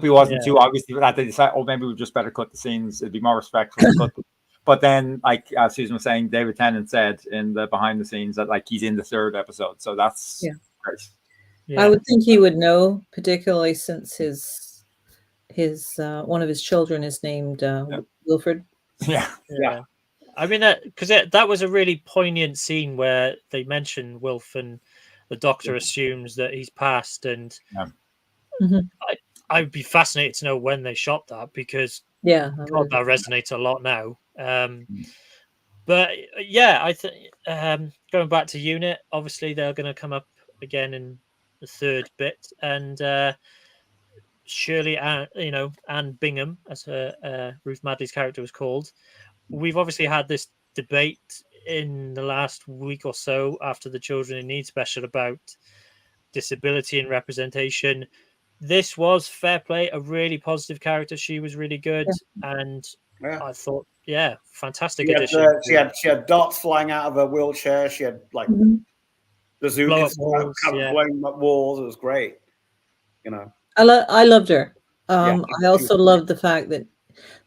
he wasn't too obviously that they decided, "Oh, maybe we just better cut the scenes. It'd be more respectful to cut them." But then, like Susan was saying, David Tennant said in the behind the scenes that like he's in the third episode, so that's great. Yeah. I would think he would know, particularly since his one of his children is named Wilfred. Yeah. I mean, that was a really poignant scene where they mention Wilf, and the Doctor assumes that he's passed, and I would be fascinated to know when they shot that, because that resonates a lot now. But I think going back to Unit, obviously they're going to come up again in the third bit, and Shirley, Ann Bingham, as Ruth Madley's character was called. We've obviously had this debate in the last week or so after the Children in Need special about disability and representation. This was fair play, a really positive character. She was really good, and I thought, fantastic addition. She had darts flying out of her wheelchair. She had like bazookas blowing up walls. It was great. I loved her. I also loved the fact that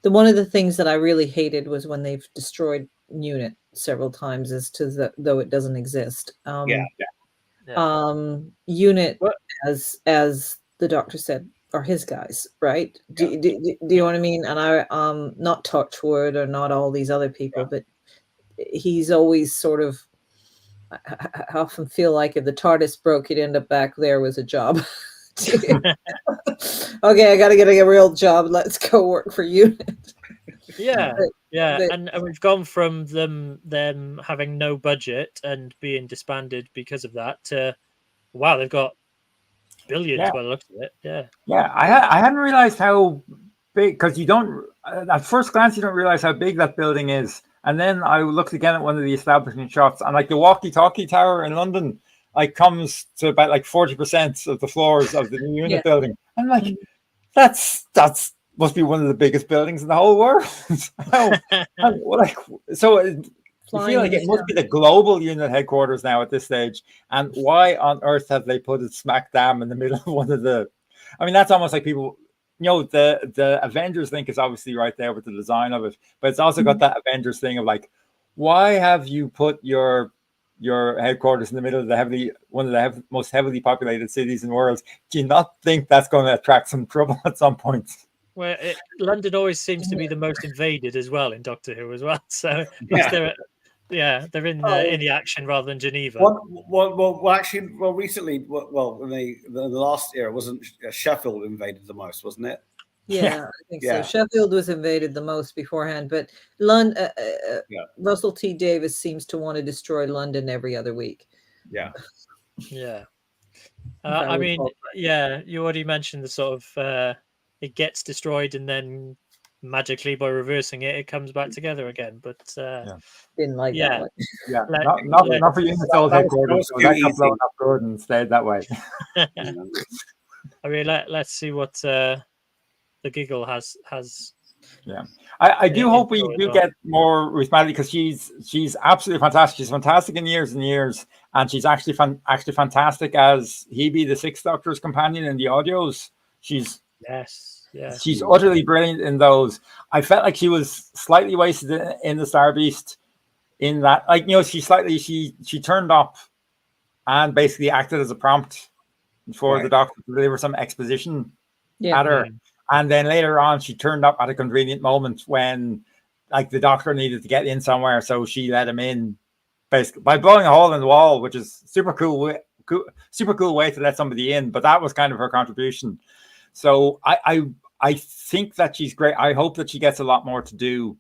one of the things that I really hated was when they've destroyed Unit several times as to though it doesn't exist. Unit, as the Doctor said, are his guys, right? Do you know what I mean? And I not Torchwood or not all these other people, but he's always sort of. I often feel like if the TARDIS broke, he'd end up back there with a job. Okay, I got to get a real job. Let's go work for Unit. And we've gone from them having no budget and being disbanded because of that to wow, they've got billions by the looks of it. I hadn't realized how big, because you don't at first glance you don't realize how big that building is, and then I looked again at one of the establishment shots, and like the walkie-talkie tower in London like comes to about like 40% of the floors of the new Unit building. I'm like, that's must be one of the biggest buildings in the whole world. So you feel like it must be the global Unit headquarters now at this stage. And why on earth have they put it smack dam in the middle of one of the? I mean, that's almost like people. The Avengers link is obviously right there with the design of it, but it's also got that Avengers thing of like, why have you put your headquarters in the middle of one of the most heavily populated cities in the world? Do you not think that's going to attract some trouble at some point? Well, London always seems to be the most invaded as well in Doctor Who as well. So is there they're in Oh. the action rather than Geneva. Recently, in the last era, wasn't Sheffield invaded the most, wasn't it? Yeah, I think Yeah. so. Sheffield was invaded the most beforehand, but Russell T. Davies seems to want to destroy London every other week. Yeah. Yeah. I I mean, recall you already mentioned the sort of it gets destroyed and then magically by reversing it, it comes back together again. But didn't like that one. Yeah, Let- not for Unit Old headquarters. that So was that got too blown easy. up good and stayed that way. I mean, let's see what the giggle has. Yeah, I do hope we enjoy do that. get more with Manny, because she's absolutely fantastic. She's fantastic in Years and Years, and she's actually fantastic as Hebe, the Sixth Doctor's companion in the audios. She's Yes. utterly brilliant in those. I felt like she was slightly wasted in the Star Beast, in that, like, you know, she turned up and basically acted as a prompt for the Doctor to deliver some exposition at her. And then later on, she turned up at a convenient moment when, like, the Doctor needed to get in somewhere, so she let him in, basically by blowing a hole in the wall, which is super cool way to let somebody in. But that was kind of her contribution. So I think that she's great. I hope that she gets a lot more to do,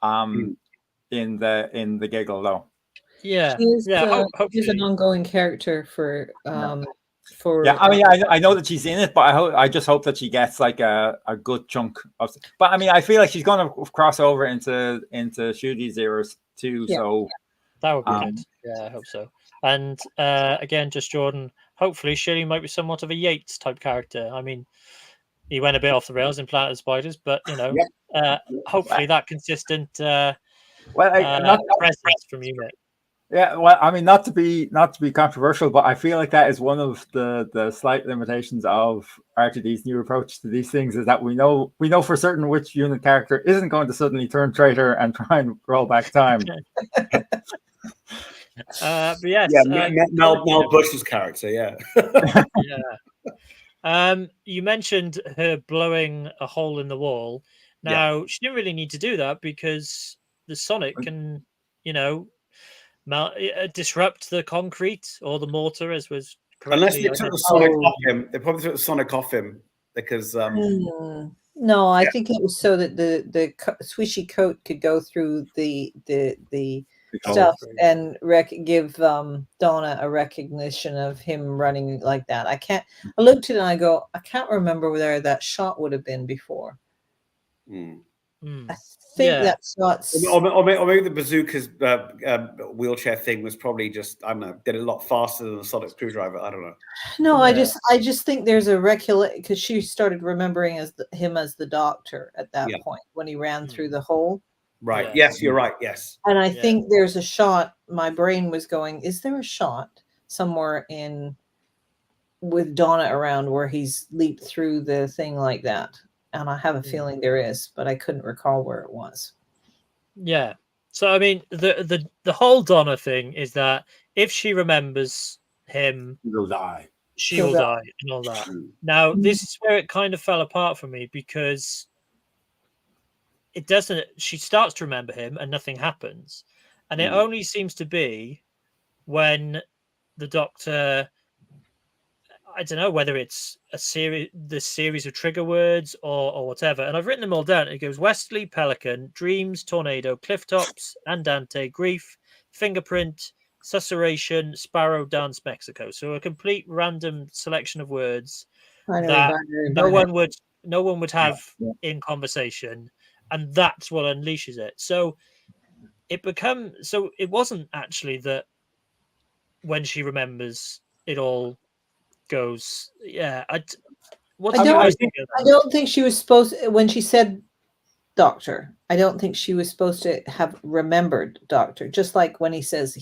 in the giggle, though. Yeah, She's hopefully an ongoing character for. Yeah, I mean, I know that she's in it, but I just hope that she gets like a good chunk of. But I mean, I feel like she's going to cross over into Shuji's eras too. Yeah. So that would be good. Yeah, I hope so. And again, just Jordan. Hopefully, Shirley might be somewhat of a Yates type character. I mean, he went a bit off the rails in Planet of Spiders, but you know, hopefully that consistent presence from Unit. Yeah, well, I mean, not to be controversial, but I feel like that is one of the slight limitations of RTD's new approach to these things, is that we know for certain which Unit character isn't going to suddenly turn traitor and try and roll back time. But yes, Mel Bush's character, you mentioned her blowing a hole in the wall. Now, she didn't really need to do that because the sonic can, you know, disrupt the concrete or the mortar, as was unless correctly they took the sonic off him. They probably took the sonic off him because no, I think it was so that the swishy coat could go through the stuff and give Donna a recognition of him running like that. I looked at it and I go, I can't remember where that shot would have been before. I think that shot's or maybe the bazooka's wheelchair thing was probably just, I don't know, did it a lot faster than the sonic screwdriver. I don't know. No, I just think there's a recollection, because she started remembering him as the Doctor at that point when he ran through the hole. Right. Yes, you're right. Yes. And I think there's a shot. My brain was going, is there a shot somewhere with Donna around where he's leaped through the thing like that? And I have a feeling there is, but I couldn't recall where it was. Yeah. So I mean, the whole Donna thing is that if she remembers him, she'll die. She'll die and all that. Now, this is where it kind of fell apart for me, because it doesn't. She starts to remember him, and nothing happens, and it only seems to be when the Doctor. I don't know whether it's the series of trigger words or whatever. And I've written them all down. It goes Westerly, Pelican, Dreams, Tornado, Clifftops, Andante, Grief, Fingerprint, Susurration, Sparrow, Dance, Mexico. So a complete random selection of words that no one would have in conversation. And that's what unleashes it. So it wasn't actually that when she remembers it all goes, I don't think she was supposed to, when she said Doctor, I don't think she was supposed to have remembered Doctor, just like when he says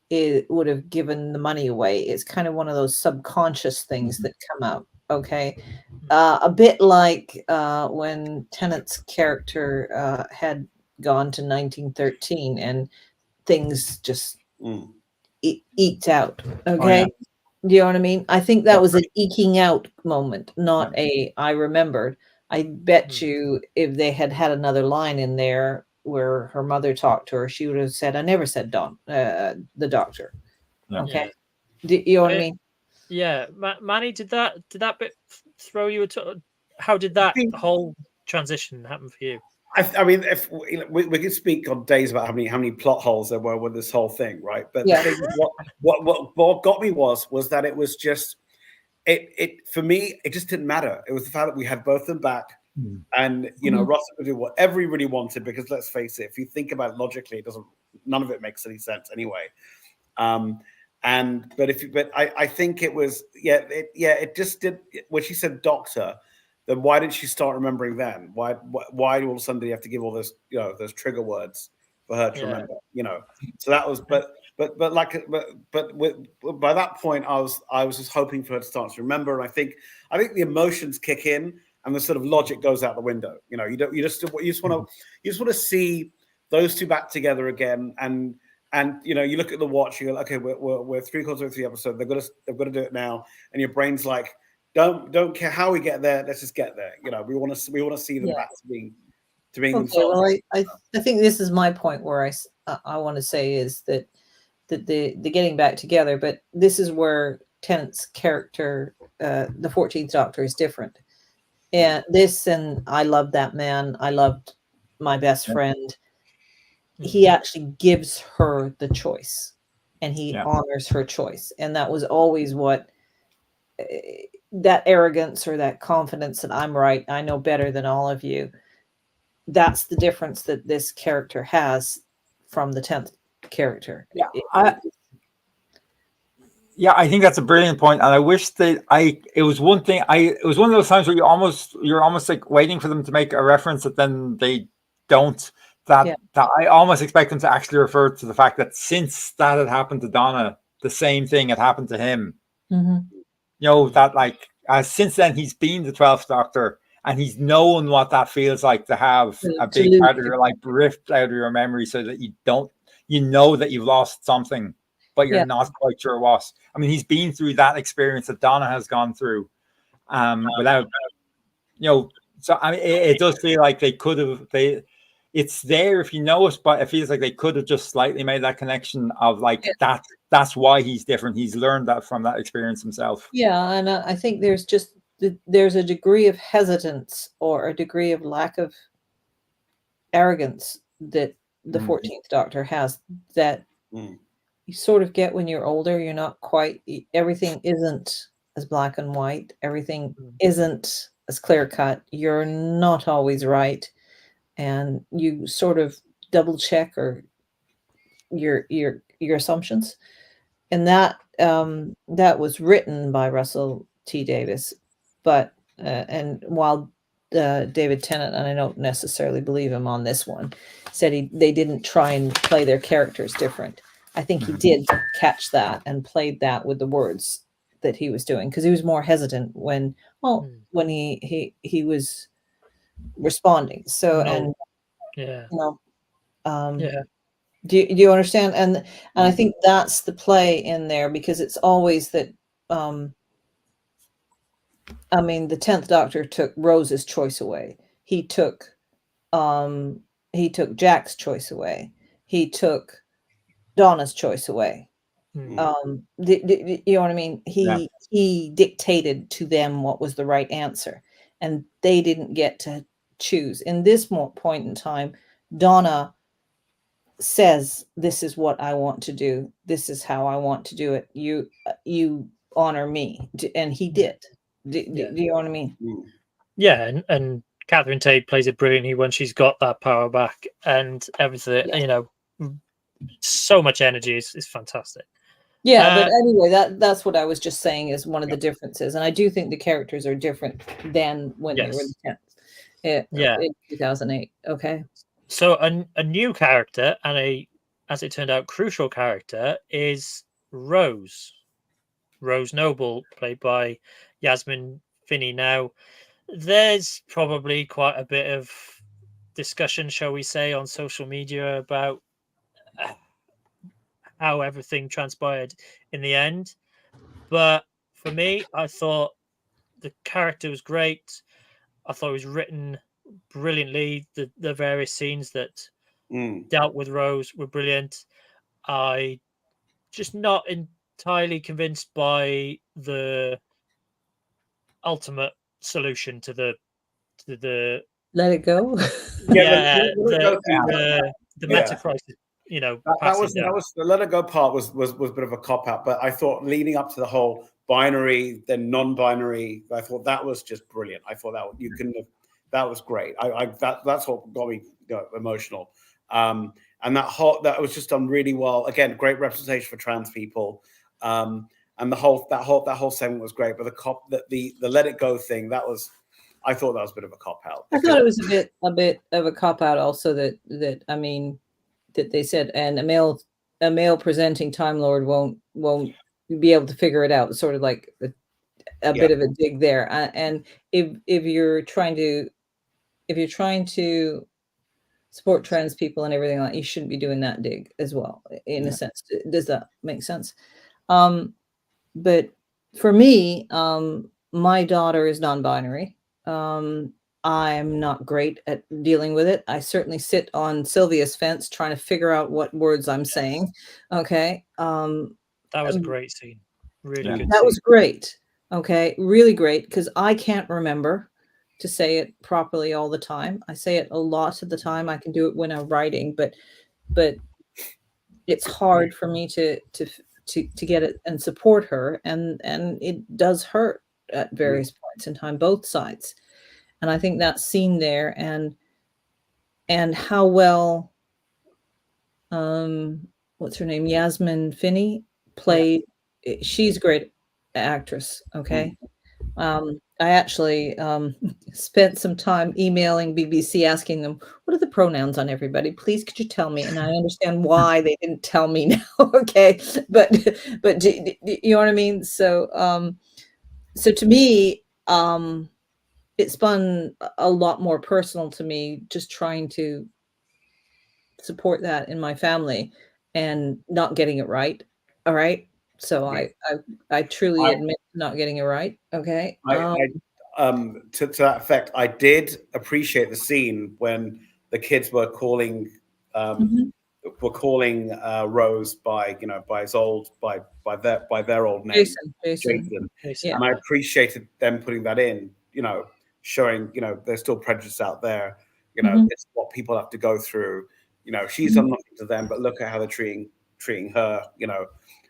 would have given the money away. It's kind of one of those subconscious things that come out. Okay. A bit like when Tennant's character had gone to 1913 and things just eked out. Okay. Do you know what I mean? I think that was an eking out moment, not I remembered. I bet you if they had another line in there where her mother talked to her, she would have said, "I never said the doctor." Yeah. Okay, you know what I Yeah. mean? Yeah, Manny, did that bit throw you at all? How did that whole transition happen for you? I mean, if we could speak on days about how many plot holes there were with this whole thing, right? But Yeah. the thing, what got me was that it was just it for me. It just didn't matter. It was the fact that we had both of them back, and Russell could do whatever he really wanted. Because let's face it, if you think about it logically, it doesn't. None of it makes any sense anyway. But I think it was it just did. When she said doctor, then why did she start remembering then? Why all of a sudden do you have to give all those those trigger words for her to remember? So that was by that point I was just hoping for her to start to remember, and I think the emotions kick in and the sort of logic goes out the window. You just want to see those two back together again, and you look at the watch, you go, okay, we're 3/4 of the episode. They've got to do it now, and your brain's like, don't care how we get there. Let's just get there. We want to see them back to being Okay, themselves. well, I think this is my point where I want to say is that the getting back together, but this is where Tennant's character, the 14th Doctor, is different. And I loved that man. I loved my best friend. He actually gives her the choice, and he honors her choice, and that was always what that arrogance or that confidence that I'm right, I know better than all of you. That's the difference that this character has from the 10th character. I think that's a brilliant point, and I wish that it was one of those times where you're almost like waiting for them to make a reference that then they don't. That I almost expect them to actually refer to the fact that since that had happened to Donna, the same thing had happened to him. That since then he's been the 12th Doctor, and he's known what that feels like to have a big part of your life ripped out of your memory, so that you know that you've lost something, but you're not quite sure what. I mean, he's been through that experience that Donna has gone through, without. So I mean, it does feel like they could have. It's there if you know it, but it feels like they could have just slightly made that connection of that. That's why he's different. He's learned that from that experience himself. Yeah, and I think there's a degree of hesitance or a degree of lack of arrogance that the 14th Doctor has that you sort of get when you're older. You're not quite, everything isn't as black and white. Everything isn't as clear cut. You're not always right. And you sort of double check or your assumptions. And that was written by Russell T. Davies, but and while David Tennant, and I don't necessarily believe him on this one, said they didn't try and play their characters different. I think he did catch that and played that with the words that he was doing, because he was more hesitant when he was responding. So do you understand? And I think that's the play in there, because it's always that. I mean, the 10th Doctor took Rose's choice away. He took Jack's choice away. He took Donna's choice away. You know what I mean? He dictated to them what was the right answer, and they didn't get to choose. In this point in time, Donna says, "This is what I want to do. This is how I want to do it. You honor me," and he did. Do you know what I mean? Yeah, and Catherine Tate plays it brilliantly when she's got that power back and everything. So much energy is fantastic. Yeah, but anyway, that's what I was just saying is one of the differences, and I do think the characters are different than when they were the 10th. In 2008. Okay. So a new character and as it turned out, crucial character is Rose Noble, played by Yasmin Finney. Now, there's probably quite a bit of discussion, shall we say, on social media about how everything transpired in the end. But for me, I thought the character was great. I thought it was written brilliantly. The various scenes that dealt with Rose were brilliant. I just not entirely convinced by the ultimate solution to the Let it go. the meta crisis. That was the let it go part was a bit of a cop out, but I thought leading up to the whole binary then non-binary, I thought that was just brilliant. I thought that was great. That's what got me emotional. And that was just done really well. Again, great representation for trans people. And that whole segment was great. But the let it go thing, I thought that was a bit of a cop out. I thought it was a bit of a cop out also that I mean that they said, and a male presenting Time Lord won't be able to figure it out. Sort of like a bit of a dig there. And if you're trying to support trans people and everything like that, you shouldn't be doing that dig as well. In a sense, does that make sense? But for me, my daughter is non-binary. I'm not great at dealing with it. I certainly sit on Sylvia's fence trying to figure out what words I'm saying. Okay. That was a great scene. Really good. That was great. Okay. Really great. Because I can't remember to say it properly all the time. I say it a lot of the time. I can do it when I'm writing, but it's hard for me to get it and support her. And it does hurt at various points in time, both sides. And I think that scene there and how well, what's her name? Yasmin Finney played. She's a great actress. Okay. I actually spent some time emailing BBC asking them, what are the pronouns on everybody? Please, could you tell me? And I understand why they didn't tell me now. Okay. But do you know what I mean? So, so to me, it spun a lot more personal to me, just trying to support that in my family and not getting it right. All right. So I truly admit not getting it right. Okay. To that effect, I did appreciate the scene when the kids were calling Rose by their old name, Jason. Yeah. And I appreciated them putting that in, showing there's still prejudice out there. It's what people have to go through. She's done nothing to them, but look at how they're treating her.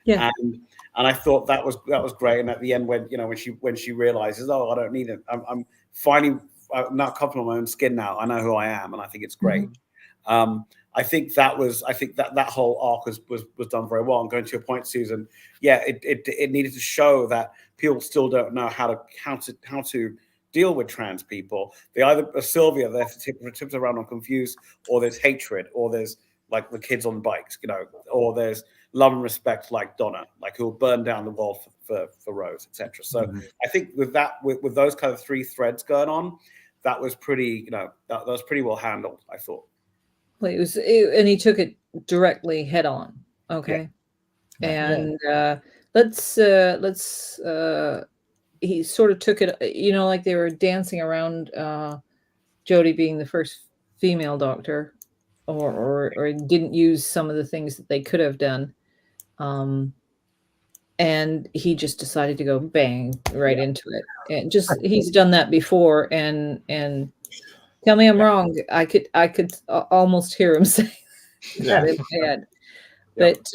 Yeah. And I thought that was great. And at the end, when she realizes, oh, I don't need it. I'm finally not comfortable in my own skin now. I know who I am, and I think it's great. I think that whole arc was done very well. And going to your point, Susan, it needed to show that people still don't know how to deal with trans people. They either Sylvia, they're tipped around on confused, or there's hatred, or there's like the kids on bikes, or there's love and respect like Donna, like who'll burn down the world for Rose, etc. So I think with those kind of three threads going on, that was pretty, that was pretty well handled, I thought. Well, and he took it directly head on. Okay. Yeah. And let's he sort of took it, like they were dancing around Jodie being the first female doctor, or didn't use some of the things that they could have done. And he just decided to go bang right into it. And he's done that before. And tell me I'm wrong. I could almost hear him say that in my head. But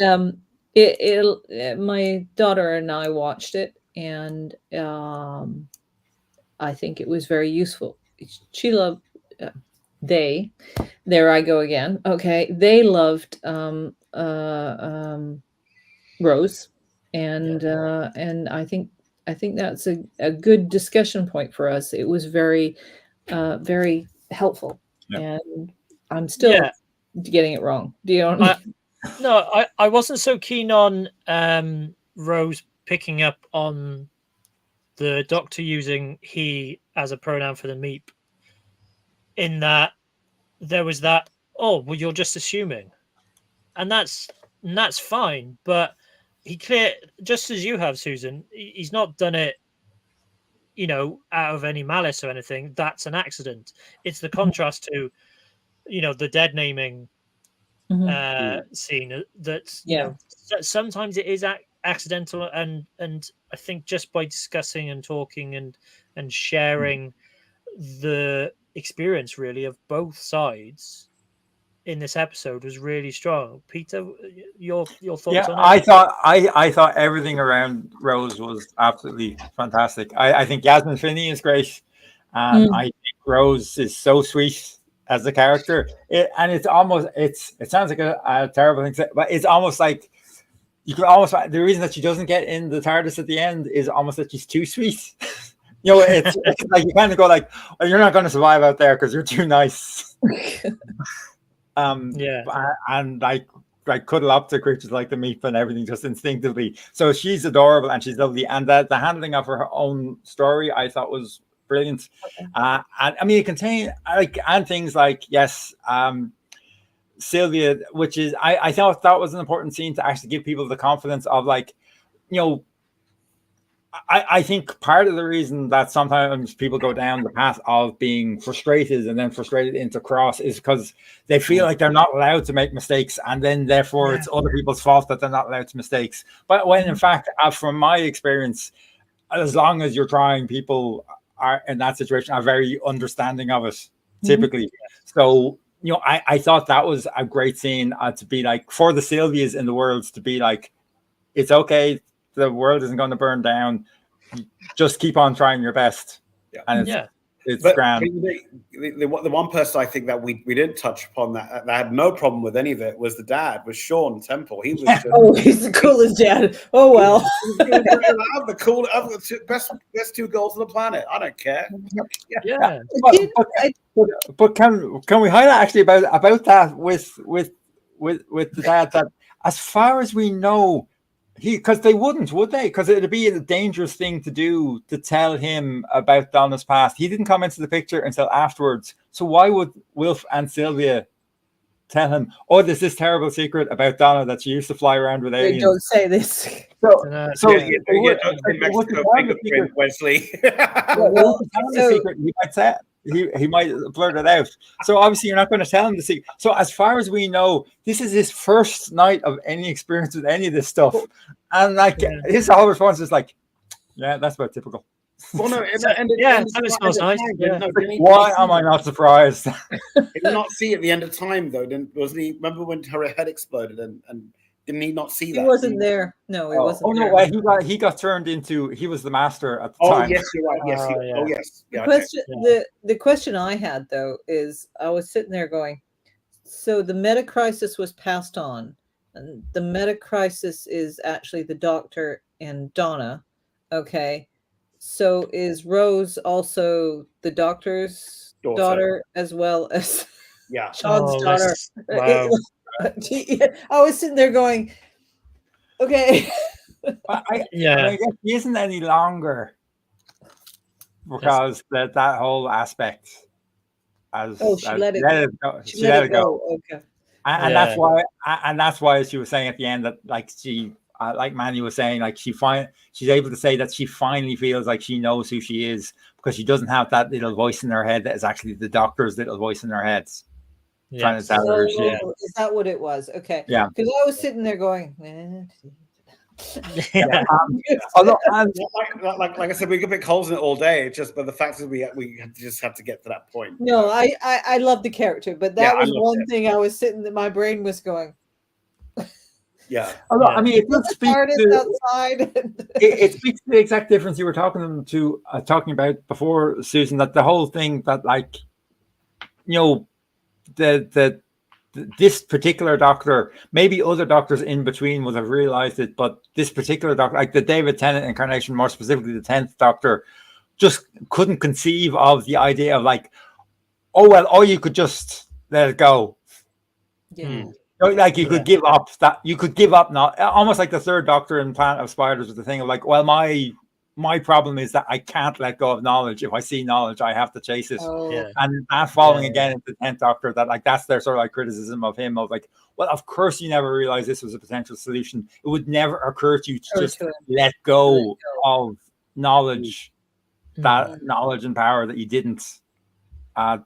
my daughter and I watched it, and I think it was very useful. She loved. There I go again. Okay, they loved Rose, and I think that's a good discussion point for us. It was very very helpful, and I'm still getting it wrong. Do you know what I mean? No, I wasn't so keen on Rose picking up on the Doctor using he as a pronoun for the meep, in that there was that, oh, well, you're just assuming, and that's fine, but he just as you have, Susan, he's not done it out of any malice or anything. That's an accident. It's the contrast to the dead naming scene that Yeah. sometimes it is accidental, and I think just by discussing and talking and sharing the experience really of both sides in this episode was really strong. Peter, your thoughts on it? I thought everything around Rose was absolutely fantastic. I think Yasmin Finney is great. I think Rose is so sweet as a character. And it's almost it sounds like a terrible thing to say, but it's almost like you could almost, the reason that she doesn't get in the TARDIS at the end is almost that she's too sweet. It's like you kind of go like, well, you're not going to survive out there because you're too nice. And like cuddle up to creatures like the meat and everything just instinctively. So she's adorable and she's lovely. And the handling of her own story, I thought was brilliant. And I mean, it contained and things like Sylvia, which is I thought that was an important scene to actually give people the confidence of I think part of the reason that sometimes people go down the path of being frustrated and then frustrated into cross is because they feel like they're not allowed to make mistakes, and then therefore it's other people's fault that they're not allowed to mistakes. But when in fact, from my experience, as long as you're trying, people are in that situation are very understanding of it typically. So I thought that was a great scene to be like, for the Sylvias in the world to be like, it's okay. The world isn't going to burn down. Just keep on trying your best. And it's grand. The one person I think that we didn't touch upon that had no problem with any of it was the dad, was Sean Temple. He was he's the coolest dad. Oh well. the cool best two girls on the planet. I don't care. But can we highlight actually about that with the dad, that as far as we know, because they wouldn't, would they? Because it'd be a dangerous thing to do to tell him about Donna's past. He didn't come into the picture until afterwards. So why would Wilf and Sylvia tell him, oh, there's this terrible secret about Donna that she used to fly around with aliens? They don't say this. Wesley. Secret, he might say it. He might blurt it out. So obviously you're not going to tell him the secret. So as far as we know, this is his first night of any experience with any of this stuff. And his whole response is like, yeah, that's about typical. Well, no, that smells nice. Why am I not surprised? Did he not see at the end of time though? Wasn't he? Remember when her head exploded and didn't he not see that? He wasn't there. No, he wasn't. Oh there. No, well, he got turned into. He was the master at the time. Oh yes, you're right. Yes. Yes. Yeah, the question I had though is, I was sitting there going, so the meta crisis was passed on, and the meta crisis is actually the Doctor and Donna. Okay, so is Rose also the Doctor's daughter as well as Sean's daughter? Wow. I was sitting there going, okay. I guess he isn't any longer because that whole aspect. She let it go. Okay. And that's why she was saying at the end that like Manny was saying, like she's able to say that she finally feels like she knows who she is because she doesn't have that little voice in her head that is actually the Doctor's little voice in her head. Trying to tell her. Is that what it was? Okay. Yeah. Because I was sitting there going, although, like I said, we could pick holes in it all day. But the fact is, we just have to get to that point. No, I love the character, but that was one thing I was sitting. My brain was going. Although I mean, it does speak to outside. it speaks to the exact difference you were talking about before, Susan. That the whole thing that this particular Doctor, maybe other Doctors in between would have realized it, but this particular Doctor, like the David Tennant incarnation, more specifically the 10th Doctor, just couldn't conceive of the idea of you could just let it go. Yeah. Like you could give up now, almost like the third Doctor in Planet of Spiders with the thing of my problem is that I can't let go of knowledge. If I see knowledge, I have to chase it. And that falling again into the 10th Doctor, that that's their sort of criticism of him of well, of course you never realized this was a potential solution. It would never occur to you to just let go of knowledge, that knowledge and power that you didn't, that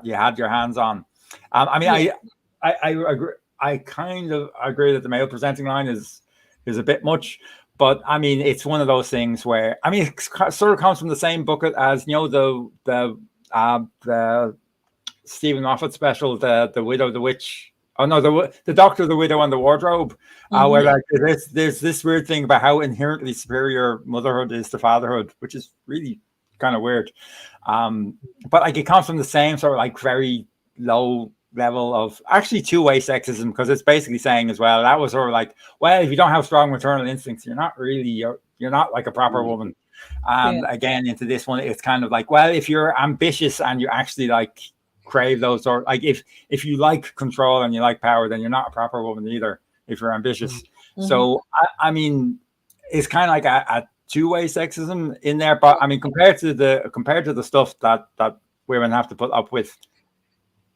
you had your hands on. I I agree. I kind of agree that the male presenting line is a bit much, but I mean, it's one of those things where, I mean, it sort of comes from the same bucket as, you know, the Stephen Moffat special, the Widow, the Witch. Oh no, the Doctor, the Widow, and the Wardrobe, where like there's this weird thing about how inherently superior motherhood is to fatherhood, which is really kind of weird. But like it comes from the same sort of like very low level of actually two-way sexism, because it's basically saying as well, that was sort of like, well, if you don't have strong maternal instincts, you're not like a proper woman. Again, into this one, it's kind of like, well, if you're ambitious and you actually like crave those, or like if you like control and you like power, then you're not a proper woman either if you're ambitious. So I mean, it's kind of like a two-way sexism in there, but I mean, compared to the stuff that women have to put up with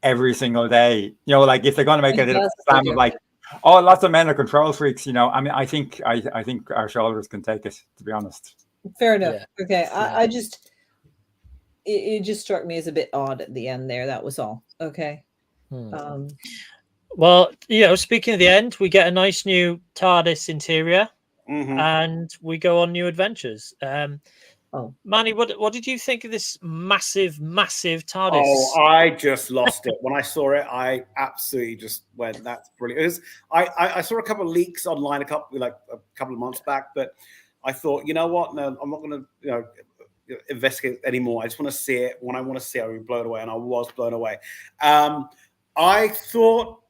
every single day, you know, like if they're going to make it a slam of like, oh, lots of men are control freaks, you know, I mean, I think our shoulders can take it, to be honest. Fair enough. Okay, I just it just struck me as a bit odd at the end there. That was all. Okay. Well, you know, speaking of the end, we get a nice new TARDIS interior, and we go on new adventures. Manny, what did you think of this massive TARDIS? Oh, I just lost it when I saw it. I absolutely just went, "That's brilliant." I saw a couple of leaks online a couple of months back, but I thought, you know what? No, I'm not going to investigate anymore. I just want to see it. When I want to see it, I'll be blown away, and I was blown away. I thought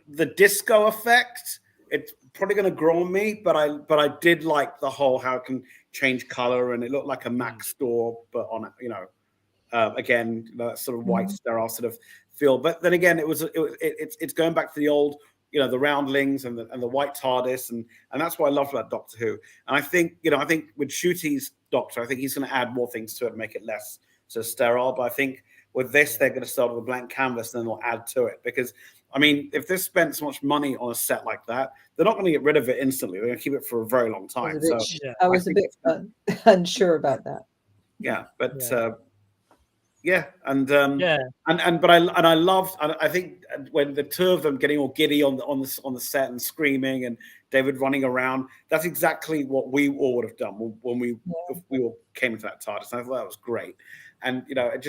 the disco effect, it's probably going to grow on me, but I did like the whole how it can change color, and it looked like a Mac store, but on again, that sort of white sterile sort of feel. But then again, it's going back to the old, you know, the roundlings and the white TARDIS, and that's what I love about Doctor Who. And I think with Ncuti's Doctor, I think he's going to add more things to it and make it less so sterile. But I think with this, they're going to start with a blank canvas, and then they'll add to it. Because I mean, if they spent so much money on a set like that, they're not going to get rid of it instantly. They're going to keep it for a very long time. I was a bit unsure about that. Yeah, but but I loved. I think when the two of them getting all giddy on the set and screaming, and David running around, that's exactly what we all would have done when we all came into that TARDIS. And I thought that was great. And you know, it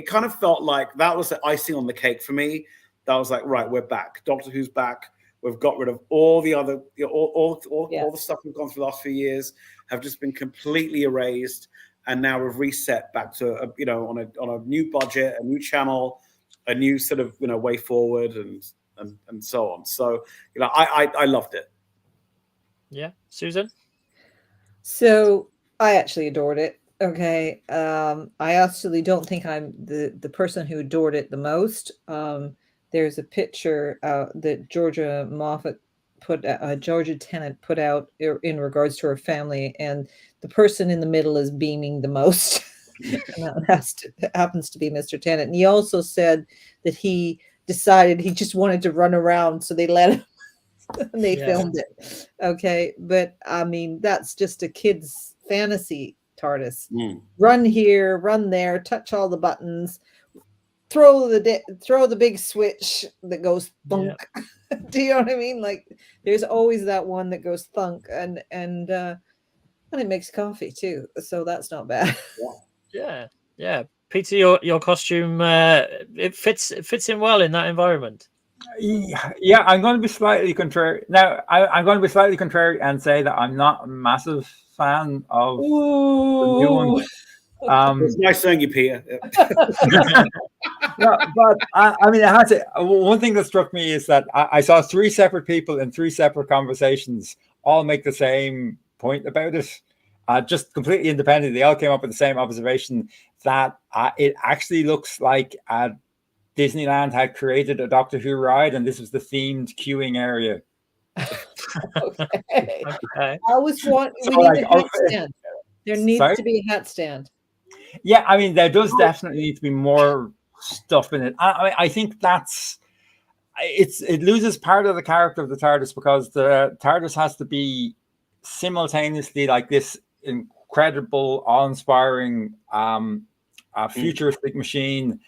kind of felt like that was the icing on the cake for me. That was like, right, we're back. Doctor Who's back. We've got rid of all the other, all the stuff we've gone through the last few years have just been completely erased, and now we've reset back to on a new budget, a new channel, a new sort of way forward, and so on. So I loved it. Yeah, Susan. So I actually adored it. Okay. I actually don't think I'm the person who adored it the most. There's a picture that Georgia Tennant put out in regards to her family, and the person in the middle is beaming the most. And that happens to be Mr. Tennant. And he also said that he decided he just wanted to run around, so they let him and they filmed it. Okay. But I mean, that's just a kid's fantasy TARDIS. Run here, run there, touch all the buttons, throw the big switch that goes thunk. Do you know what I mean? Like, there's always that one that goes thunk, and it makes coffee too, so that's not bad. Yeah. Peter, your costume it fits in well in that environment. Yeah, I'm going to be slightly contrary. Now, I'm going to be slightly contrary and say that I'm not a massive fan of the new one. It's nice seeing you, Peter. No, but I mean, one thing that struck me is that I saw three separate people in three separate conversations all make the same point about it, just completely independent. They all came up with the same observation that it actually looks like Disneyland had created a Doctor Who ride, and this was the themed queuing area. Okay. I always want. We need a hat stand. There needs to be a hat stand. Yeah, I mean, there does definitely need to be more stuff in it. I think it loses part of the character of the TARDIS, because the TARDIS has to be simultaneously like this incredible, awe-inspiring, futuristic machine,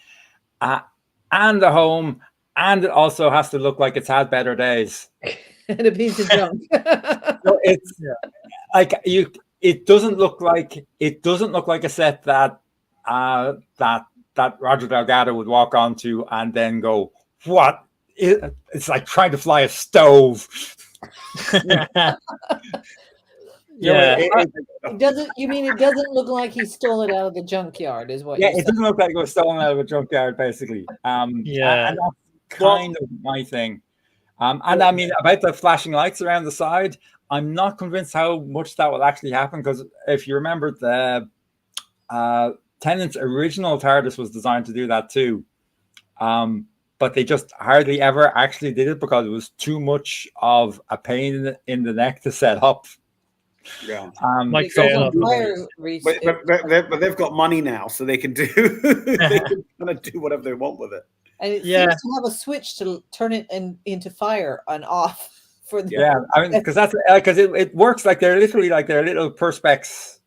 and a home, and it also has to look like it's had better days. And a piece of junk. So it's like it doesn't look like a set that Roger Delgado would walk onto and then go, what? It's like trying to fly a stove. Yeah. It doesn't. You mean it doesn't look like he stole it out of the junkyard? Is what? Yeah, you're it doesn't look like it was stolen out of a junkyard, basically. Yeah. And that's kind of my thing. And I mean, about the flashing lights around the side, I'm not convinced how much that will actually happen, because if you remember, the Tennant's original TARDIS was designed to do that too. But they just hardly ever actually did it because it was too much of a pain in the neck to set up. Yeah. Like but they've got money now, so they can do they can kind of do whatever they want with it. And it seems to have a switch to turn it into fire and off for the I mean, because that's because it works like they're literally like their little perspex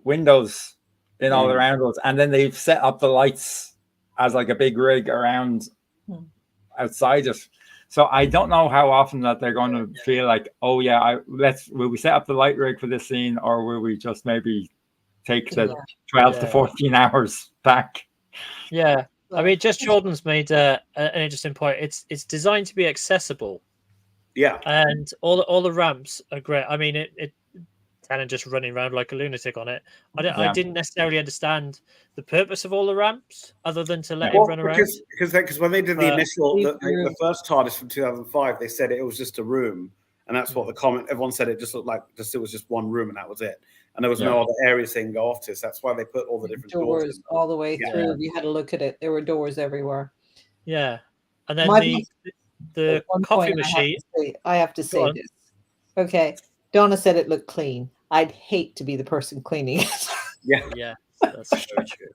windows in all the roundels, and then they've set up the lights as like a big rig around outside it. So I don't know how often that they're going to feel like, oh yeah, will we set up the light rig for this scene, or will we just maybe take the 12 to 14 hours back? Yeah. I mean, just Jordan's made an interesting point. It's designed to be accessible. Yeah. And all the ramps are great. I mean, Tennant just running around like a lunatic on it. I didn't necessarily understand the purpose of all the ramps, other than to let him run around. Because when they did the initial, the first TARDIS from 2005, they said it was just a room, and that's what the comment. Everyone said it just looked like it was just one room, and that was it. And there was no other areas they can go off to. So that's why they put all the different doors all the way through. You had to look at it. There were doors everywhere. Yeah, and then the coffee machine. I have to say this. Okay, Donna said it looked clean. I'd hate to be the person cleaning it. Yeah, that's very true.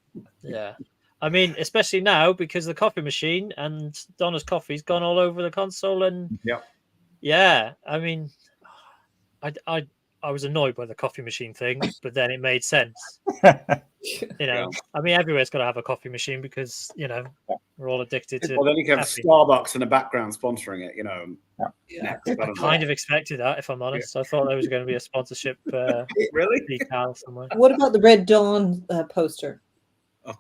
Yeah, I mean, especially now because the coffee machine and Donna's coffee's gone all over the console, and I mean, I was annoyed by the coffee machine thing, but then it made sense. I mean, everywhere's got to have a coffee machine because we're all addicted to. Well, then you can have Starbucks in the background sponsoring it. Next, I kind of expected that, if I'm honest. I thought there was going to be a sponsorship. Really? Decal somewhere. What about the Red Dawn poster? Oh.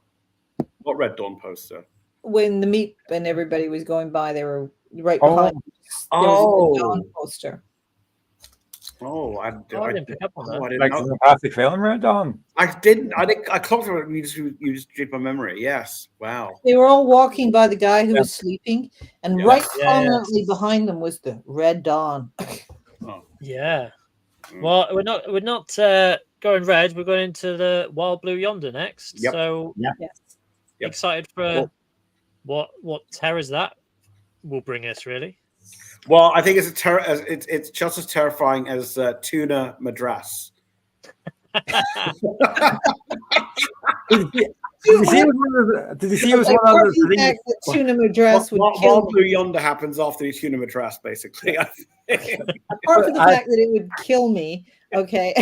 What Red Dawn poster? When the meet and everybody was going by, they were right behind. There was a Red Dawn poster. Oh, I didn't pick up on that. Like the classic film, Red Dawn. I didn't. I clocked it. You just drew my memory. Yes. Wow. They were all walking by the guy who was sleeping, and right prominently behind them was the Red Dawn. Yeah. Well, we're not going red. We're going into the Wild Blue Yonder next. Yep. So excited for what terrors that will bring us, really. Well, I think it's just as terrifying as Tuna Madras. Did you see it was one of the things? Tuna Madras would kill Wild Blue Yonder happens after Tuna Madras, basically. Apart from the fact that it would kill me, okay.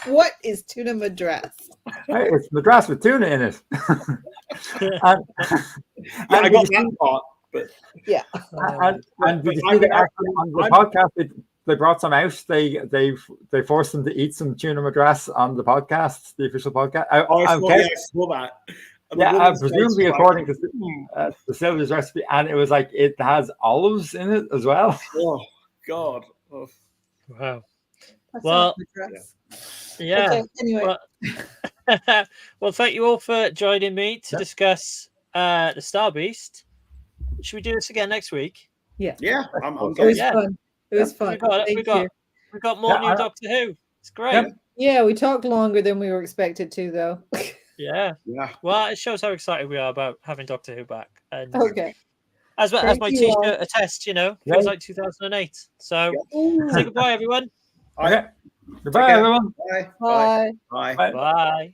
What is Tuna Madras? Hey, it's Madras with tuna in it. I got that part. But and did you see that actually on the podcast they brought some out? They forced them to eat some tuna madras on the podcast, the official podcast. I saw that. Yeah, presumably according to the Sylvia's recipe, and it was like it has olives in it as well. Oh God! Oh. Wow. Well, Okay, anyway. Well, thank you all for joining me to discuss the Star Beast. Should we do this again next week? Yeah. I'm it was fun. It was fun. We got more new Doctor Who. It's great. Yeah, we talked longer than we were expected to, though. Yeah. Well, it shows how excited we are about having Doctor Who back. And as my T-shirt attests, feels like 2008. So say goodbye, everyone. Okay. Goodbye, everyone. Bye. Bye. Bye. Bye.